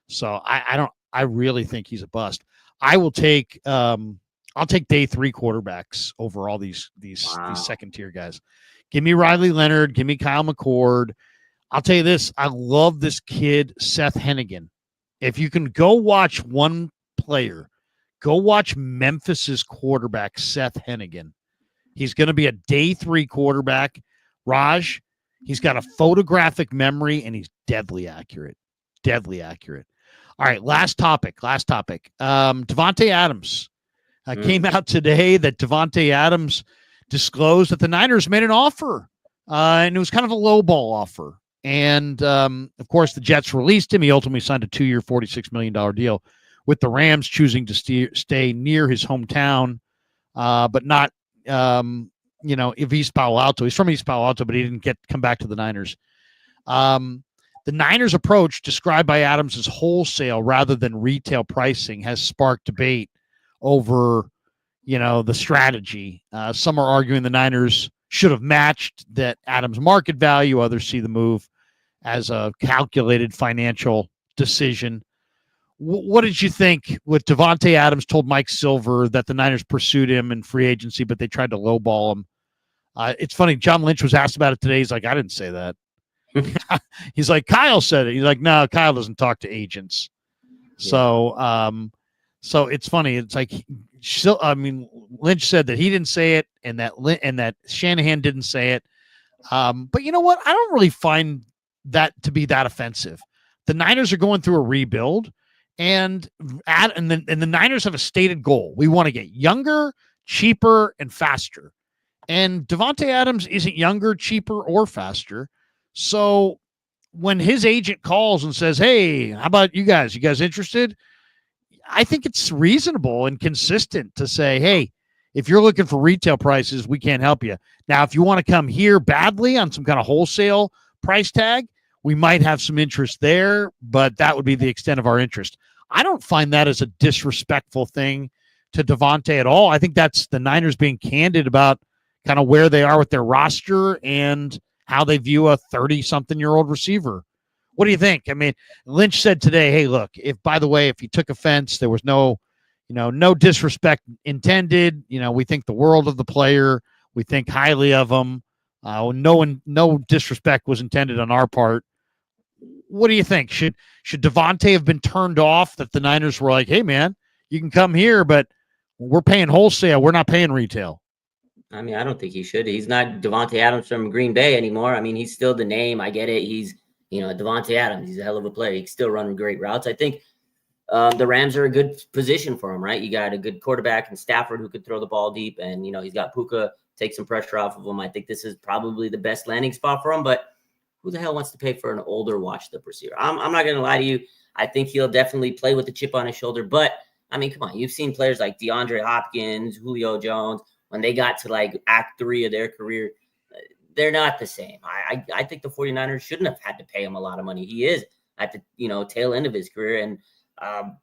So I really think he's a bust. I'll take day 3 quarterbacks over all these second tier guys. Give me Riley Leonard. Give me Kyle McCord. I'll tell you this. I love this kid, Seth Hennigan. If you can go watch one player, go watch Memphis's quarterback, Seth Hennigan. He's going to be a day 3 quarterback. Raj, he's got a photographic memory, and he's deadly accurate. Deadly accurate. All right, last topic. Davante Adams. Came out today that Davante Adams disclosed that the Niners made an offer, and it was kind of a lowball offer. And, of course, the Jets released him. He ultimately signed a 2-year, $46 million deal with the Rams, choosing to stay near his hometown, but not, if East Palo Alto. He's from East Palo Alto, but he didn't come back to the Niners. The Niners' approach, described by Adams as wholesale rather than retail pricing, has sparked debate over, the strategy. Some are arguing the Niners should have matched that Adams' market value. Others see the move as a calculated financial decision. What did you think with Davante Adams told Mike Silver that the Niners pursued him in free agency, but they tried to lowball him? It's funny. John Lynch was asked about it today. He's like, I didn't say that. He's like, Kyle said it. He's like, no, Kyle doesn't talk to agents. Yeah. So it's funny. It's like, Lynch said that he didn't say it, and that Shanahan didn't say it. But you know what? I don't really find that to be that offensive. The Niners are going through a rebuild, and the Niners have a stated goal. We want to get younger, cheaper, and faster. And Davante Adams isn't younger, cheaper, or faster. So when his agent calls and says, hey, how about you guys? You guys interested? I think it's reasonable and consistent to say, hey, if you're looking for retail prices, we can't help you. Now, if you want to come here badly on some kind of wholesale price tag, we might have some interest there, but that would be the extent of our interest. I don't find that as a disrespectful thing to Davante at all. I think that's the Niners being candid about kind of where they are with their roster and how they view a 30-something-year-old receiver. What do you think? I mean, Lynch said today, hey, look, if he took offense, there was no disrespect intended. We think the world of the player. We think highly of him. No disrespect was intended on our part. What do you think? Should Davante have been turned off, that the Niners were like, hey, man, you can come here, but we're paying wholesale. We're not paying retail. I mean, I don't think he should. He's not Davante Adams from Green Bay anymore. I mean, he's still the name. I get it. He's, Davante Adams. He's a hell of a player. He can still run great routes. I think the Rams are a good position for him, right? You got a good quarterback and Stafford who could throw the ball deep, and, he's got Puka, take some pressure off of him. I think this is probably the best landing spot for him, but who the hell wants to pay for an older washed-up receiver? I'm not going to lie to you. I think he'll definitely play with the chip on his shoulder, but I mean, come on, you've seen players like DeAndre Hopkins, Julio Jones, when they got to like act 3 of their career, they're not the same. I think the 49ers shouldn't have had to pay him a lot of money. He is at the tail end of his career, and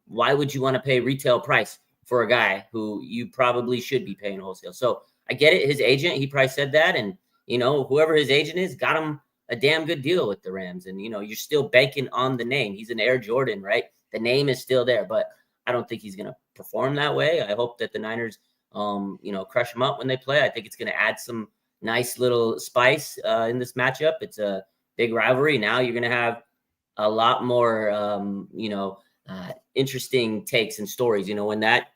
why would you want to pay retail price for a guy who you probably should be paying wholesale? So I get it. His agent, he probably said that, and whoever his agent is, got him a damn good deal with the Rams. And you're still banking on the name. He's an Air Jordan, right? The name is still there, but I don't think he's going to perform that way. I hope that the Niners, crush him up when they play. I think it's going to add some nice little spice in this matchup. It's a big rivalry. Now you're going to have a lot more, interesting takes and stories. When that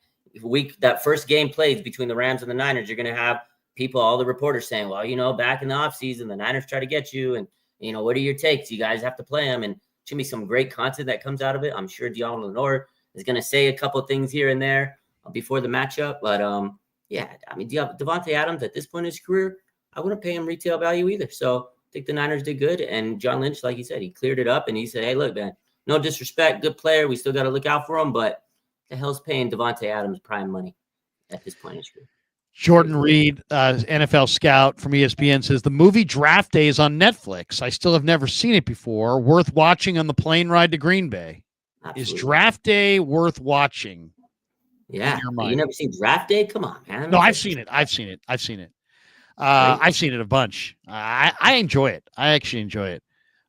first game plays between the Rams and the Niners, you're going to have people, all the reporters saying, well, back in the offseason, the Niners try to get you. And, what are your takes? You guys have to play them. And it's going to be some great content that comes out of it. I'm sure Dion Lenore is going to say a couple of things here and there before the matchup. But, Davante Adams at this point in his career, I wouldn't pay him retail value either. So I think the Niners did good. And John Lynch, like he said, he cleared it up and he said, hey, look, man, no disrespect, good player. We still got to look out for him. But the hell's paying Davante Adams prime money at this point in his career? Jordan Reed, NFL scout from ESPN, says the movie Draft Day is on Netflix. I still have never seen it before. Worth watching on the plane ride to Green Bay. Absolutely. Is Draft Day worth watching? Yeah. You never seen Draft Day? Come on, man. No, I've seen it. I've seen it a bunch. I enjoy it. I actually enjoy it.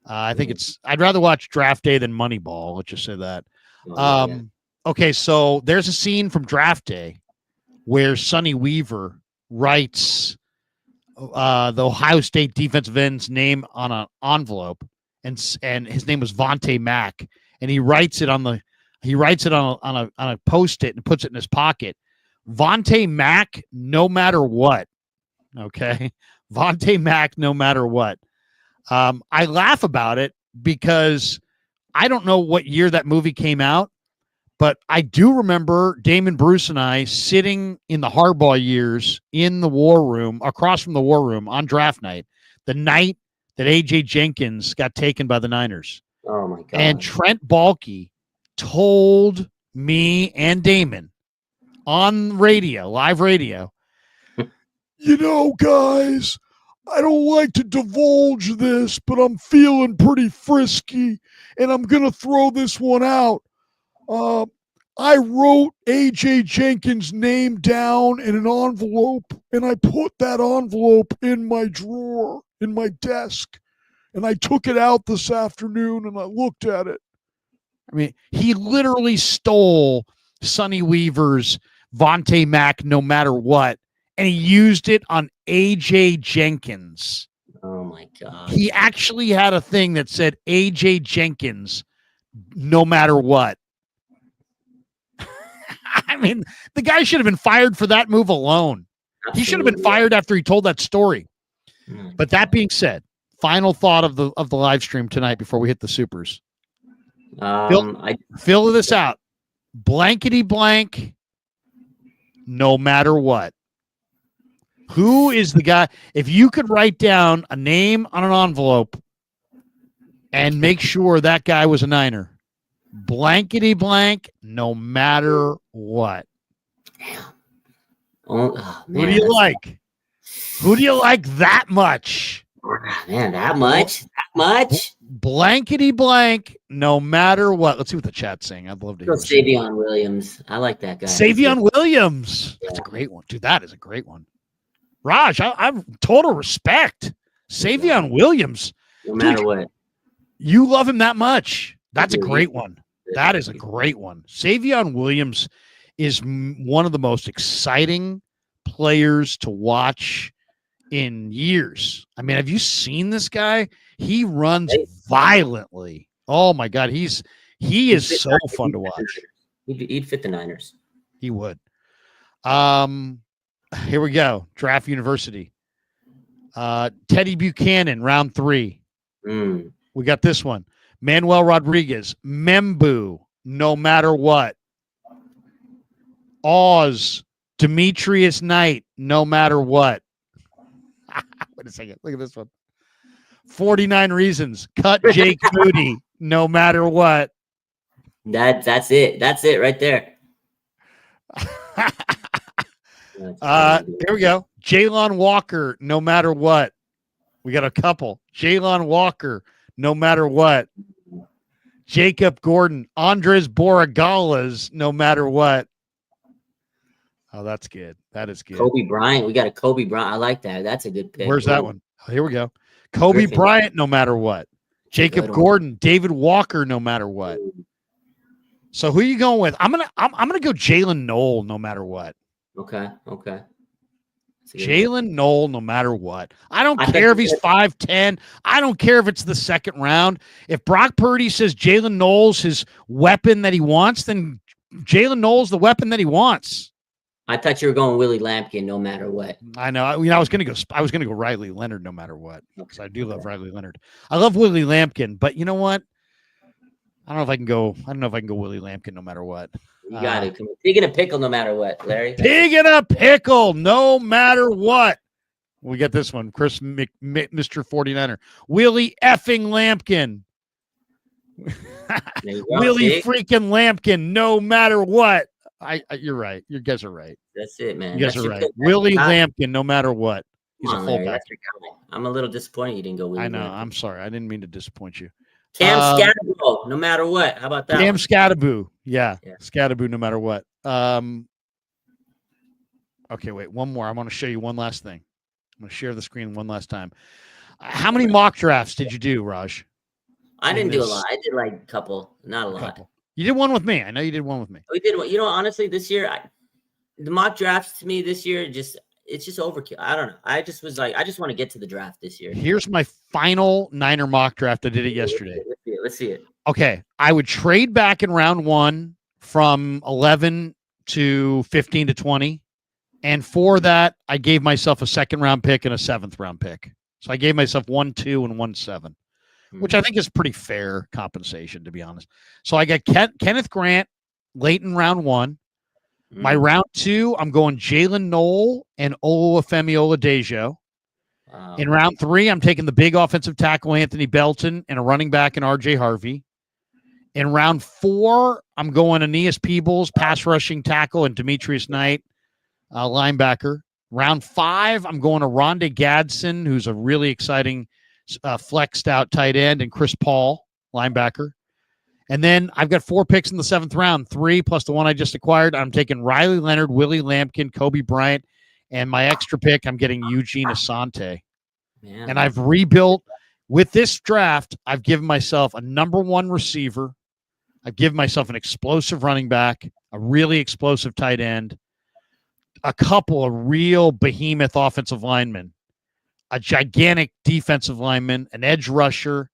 I think I'd rather watch Draft Day than Moneyball. Let's just say that. Okay, so there's a scene from Draft Day where Sonny Weaver writes the Ohio State defensive end's name on an envelope, and his name was Vontae Mack, and he writes it on a Post-it and puts it in his pocket. Vontae Mack, no matter what. Okay, Vontae Mack, no matter what. I laugh about it because I don't know what year that movie came out, but I do remember Damon Bruce and I sitting in the Harbaugh years in the war room, across from the war room on draft night, the night that A.J. Jenkins got taken by the Niners. Oh, my God. And Trent Baalke told me and Damon on radio, live radio, guys, I don't like to divulge this, but I'm feeling pretty frisky, and I'm going to throw this one out. I wrote A.J. Jenkins' name down in an envelope, and I put that envelope in my drawer, in my desk, and I took it out this afternoon, and I looked at it. I mean, he literally stole Sonny Weaver's Vontae Mack no matter what, and he used it on A.J. Jenkins. Oh, my God. He actually had a thing that said A.J. Jenkins no matter what. I mean, the guy should have been fired for that move alone. Absolutely. He should have been fired after he told that story. But that being said, final thought of the live stream tonight before we hit the supers. Fill this out. Blankety blank, no matter what. Who is the guy? If you could write down a name on an envelope and make sure that guy was a Niner, blankety blank, no matter what. Damn. Who do you like? Who do you like that much? Man, that much? That much? Blankety blank, no matter what. Let's see what the chat's saying. I'd love to hear. Savion Williams. I like that guy. Savion Williams. That's a great one. Dude, that is a great one. Raj, I'm total respect. Savion Williams. No matter what. You love him that much. That's a great one. That is a great one. Savion Williams is one of the most exciting players to watch in years. I mean, have you seen this guy? He runs violently. Oh my God, he is so fun to watch. He'd fit the Niners. He would. Here we go. Draft University. Teddy Buchanan, round 3. We got this one. Manuel Rodriguez, Membu, no matter what. Oz, Demetrius Knight, no matter what. Wait a second. Look at this one. 49 Reasons. Cut Jake Moody, no matter what. That's it. That's it right there. That's funny, dude. Here we go. Jalen Walker, no matter what. We got a couple. Jalen Walker, no matter what. Jacob Gordon, Andres Borregales, no matter what. Oh, that's good. That is good. Kobe Bryant. We got a Kobe Bryant. I like that. That's a good pick. Where's that one? Oh, here we go. Kobe Griffin. Bryant, no matter what. Jacob Good one. Gordon, David Walker, no matter what. So who are you going with? I'm gonna go Jalen Knoll, no matter what. Okay. That's a good Jalen Knoll, no matter what. I don't I care if think he's 5'10. I don't care if it's the second round. If Brock Purdy says Jalen Knoll's his weapon that he wants, then Jalen Knoll's the weapon that he wants. I thought you were going Willie Lampkin, no matter what. I know. I was gonna go Riley Leonard, no matter what, because I do love Riley Leonard. I love Willie Lampkin, but you know what? I don't know if I can go Willie Lampkin, no matter what. You got it. Pig in a pickle, no matter what, Larry. Pig in a pickle, no matter what. We get this one, Chris, Mr. 49er, Willie effing Lampkin. There you go, Willie Pig. freaking Lampkin, no matter what. You're right. You guys are right. That's it, man. You guys That's are your right. pick. That's Willie your guy. Lampkin, no matter what. He's Come a on, Larry. fullback. That's your guy. I'm a little disappointed you didn't go Willie I know. Lampkin. I'm sorry. I didn't mean to disappoint you. Cam Scatterbo, no matter what. How about that? Cam one? Scatterbo. Yeah. Yeah. Scatterbo, no matter what. Okay, wait. One more. I want to show you one last thing. I'm going to share the screen one last time. How many mock drafts did you do, Raj? I didn't do a this- lot. I did like a couple, not a lot. Couple. You did one with me. I know you did one with me. We did one. You know, honestly, this year, the mock drafts to me this year it's just overkill. I don't know. I just was like, I just want to get to the draft this year. Here's my final Niner mock draft. I did it yesterday. Let's see it. Okay. I would trade back in round 1 from 11 to 15 to 20. And for that, I gave myself a second round pick and a 7th round pick. So I gave myself 1, 2, and 1, 7, which I think is pretty fair compensation, to be honest. So I got Kenneth Grant late in round 1. My round 2, I'm going Jalen Knoll and Olufemi Oladejo. Wow. In round 3, I'm taking the big offensive tackle Anthony Belton and a running back in RJ Harvey. In round 4, I'm going Aeneas Peebles, pass rushing tackle, and Demetrius Knight, linebacker. Round 5, I'm going to Rondé Gadsden, who's a really exciting flexed out tight end, and Chris Paul, linebacker. And then I've got 4 picks in the 7th round, 3 plus the one I just acquired. I'm taking Riley Leonard, Willie Lampkin, Kobe Bryant, and my extra pick, I'm getting Eugene Asante. Man. And I've rebuilt with this draft. I've given myself a number 1 receiver. I've given myself an explosive running back, a really explosive tight end, a couple of real behemoth offensive linemen, a gigantic defensive lineman, an edge rusher,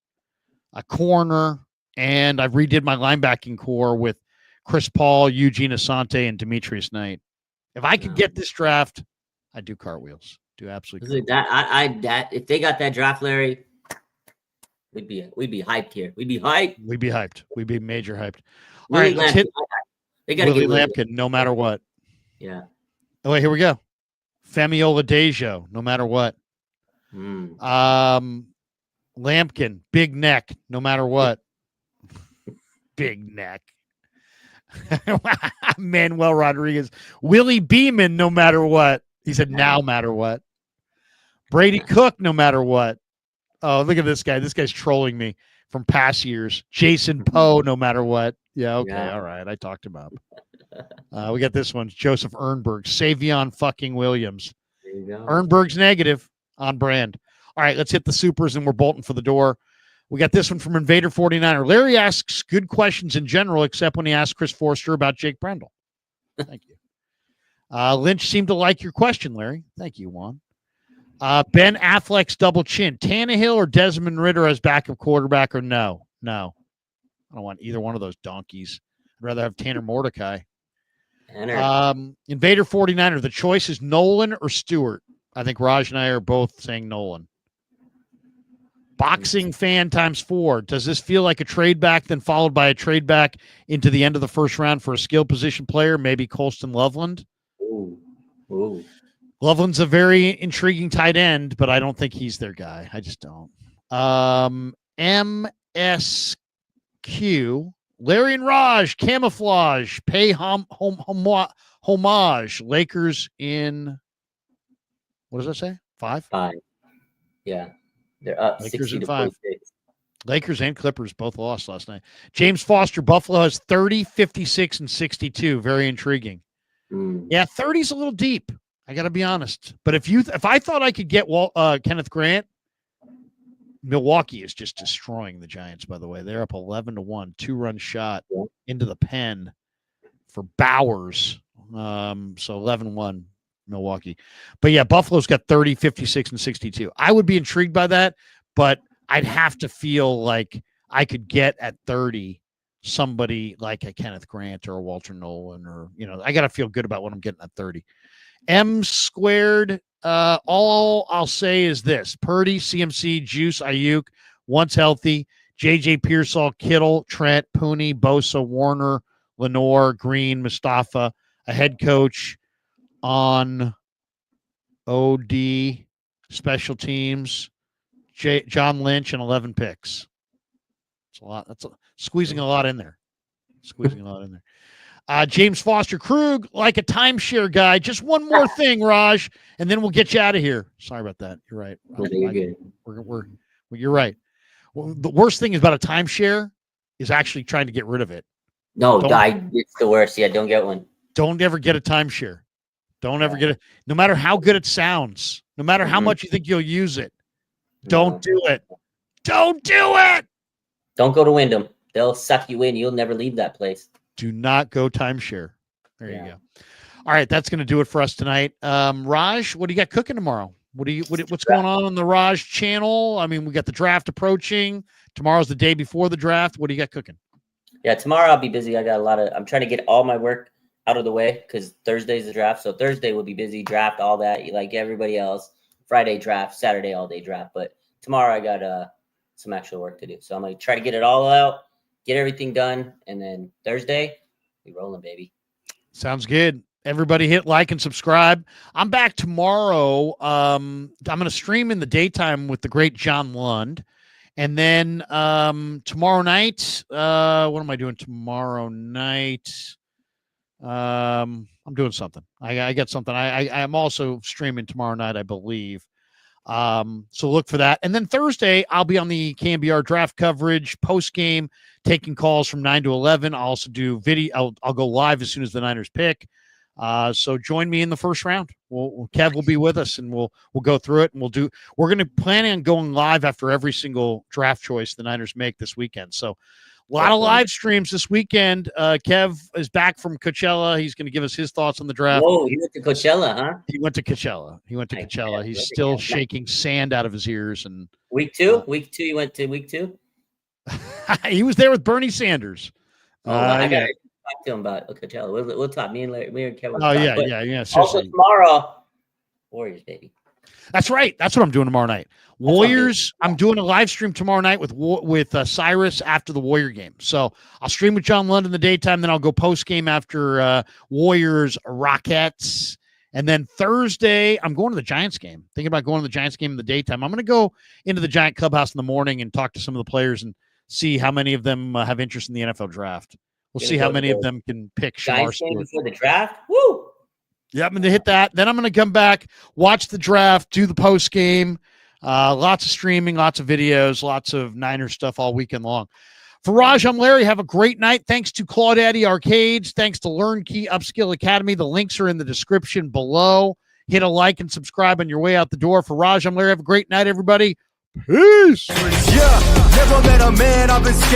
a corner, and I've redid my linebacking core with Chris Paul, Eugene Asante, and Demetrius Knight. If I could get this draft, I'd do cartwheels. Do absolutely. That if they got that draft, Larry, we'd be hyped here. We'd be hyped. We'd be hyped. We'd be major hyped. All Willie right, let's Lampkin, hit they got to Willie get Willie. Lampkin, no matter what. Yeah. Oh, wait, here we go. Femi Oladejo, no matter what. Lampkin, big neck, no matter what. Big neck. Manuel Rodriguez. Willie Beeman, no matter what. He said, now matter what. Brady Cook, no matter what. Oh, look at this guy. This guy's trolling me from past years. Jason Poe, no matter what. Yeah, okay. Yeah. All right. I talked him up. We got this one. Joseph Ernberg. Savion fucking Williams. There you go. Ernberg's negative on brand. All right, let's hit the supers and we're bolting for the door. We got this one from Invader 49er. Larry asks good questions in general, except when he asks Chris Forster about Jake Brendel. Thank you. Lynch seemed to like your question, Larry. Thank you, Juan. Ben Affleck's double chin. Tannehill or Desmond Ritter as backup quarterback or no? No. I don't want either one of those donkeys. I'd rather have Tanner Mordecai. Invader 49er. The choice is Nolan or Stewart. I think Raj and I are both saying Nolan. Boxing fan times 4. Does this feel like a trade back, then followed by a trade back into the end of the first round for a skill position player, maybe Colston Loveland? Ooh. Loveland's a very intriguing tight end, but I don't think he's their guy. I just don't. MSQ, Larry and Raj, camouflage, pay Homage, Lakers in, what does that say? 5? 5. Yeah. They're up Lakers 60 in to 5. 46. Lakers and Clippers both lost last night. James Foster, Buffalo has 30, 56, and 62. Very intriguing. Yeah, 30 is a little deep. I got to be honest. But if I thought I could get Kenneth Grant, Milwaukee is just destroying the Giants, by the way. They're up 11-1, 2-run shot into the pen for Bowers. So 11-1 Milwaukee. But yeah, Buffalo's got 30, 56, and 62. I would be intrigued by that, but I'd have to feel like I could get at 30 somebody like a Kenneth Grant or a Walter Nolan, or, I got to feel good about what I'm getting at 30. M squared, all I'll say is this: Purdy, CMC, Juice, Ayuk, once healthy, JJ Pearsall, Kittle, Trent, Pooney, Bosa, Warner, Lenore, Green, Mustafa, a head coach on OD, special teams, John Lynch, and 11 picks. It's a lot. Squeezing a lot in there. James Foster, Krug, like a timeshare guy. Just one more thing, Raj, and then we'll get you out of here. Sorry about that. You're right. You're good. You're right. Well, the worst thing about a timeshare is actually trying to get rid of it. No, it's the worst. Yeah, don't get one. Don't ever get a timeshare. Don't ever get it. No matter how good it sounds, no matter how much you think you'll use it, don't do it. Don't do it. Don't go to Wyndham. They'll suck you in. You'll never leave that place. Do not go timeshare. There you go. All right, that's going to do it for us tonight. Raj, what do you got cooking tomorrow? What's going on the Raj channel? I mean, we got the draft approaching. Tomorrow's the day before the draft. What do you got cooking? Yeah, tomorrow I'll be busy. I got I'm trying to get all my work out of the way because Thursday's the draft. So Thursday will be busy, draft, all that, like everybody else. Friday draft, Saturday all day draft. But tomorrow I got some actual work to do. So I'm going to try to get it all out, get everything done, and then Thursday, we rolling, baby. Sounds good. Everybody hit like and subscribe. I'm back tomorrow. I'm going to stream in the daytime with the great John Lund. And then tomorrow night, what am I doing tomorrow night? I'm doing something. I got something. I'm also streaming tomorrow night, I believe. So look for that. And then Thursday, I'll be on the KNBR draft coverage post game, taking calls from 9 to 11. I'll also do video. I'll go live as soon as the Niners pick. So join me in the first round. Kev will be with us, and we'll go through it, and we're going to plan on going live after every single draft choice the Niners make this weekend. So a lot of live streams this weekend. Kev is back from Coachella. He's going to give us his thoughts on the draft. Whoa, he went to Coachella, huh? He went to Coachella. He's still shaking sand out of his ears. And week 2, you went to week 2. He was there with Bernie Sanders. I got to talk to him about Coachella. We'll talk. Me and Kevin. Oh yeah. Seriously. Also tomorrow, Warriors, baby. That's right. That's what I'm doing tomorrow night. Warriors. I'm doing a live stream tomorrow night with Cyrus after the Warrior game. So I'll stream with John Lund in the daytime. Then I'll go post game after Warriors Rockets. And then Thursday, I'm going to the Giants game. Thinking about going to the Giants game in the daytime. I'm going to go into the Giant clubhouse in the morning and talk to some of the players and see how many of them have interest in the NFL draft. We'll see how many of them can pick Shamar Stewart before the draft. Woo! Yeah, I'm going to hit that. Then I'm going to come back, watch the draft, do the post game. Lots of streaming, lots of videos, lots of Niner stuff all weekend long. For Raj, I'm Larry. Have a great night. Thanks to Claudaddy Arcades. Thanks to LearnKey Upskill Academy. The links are in the description below. Hit a like and subscribe on your way out the door. For Raj, I'm Larry. Have a great night, everybody. Peace. Yeah, never met a man I've been scared.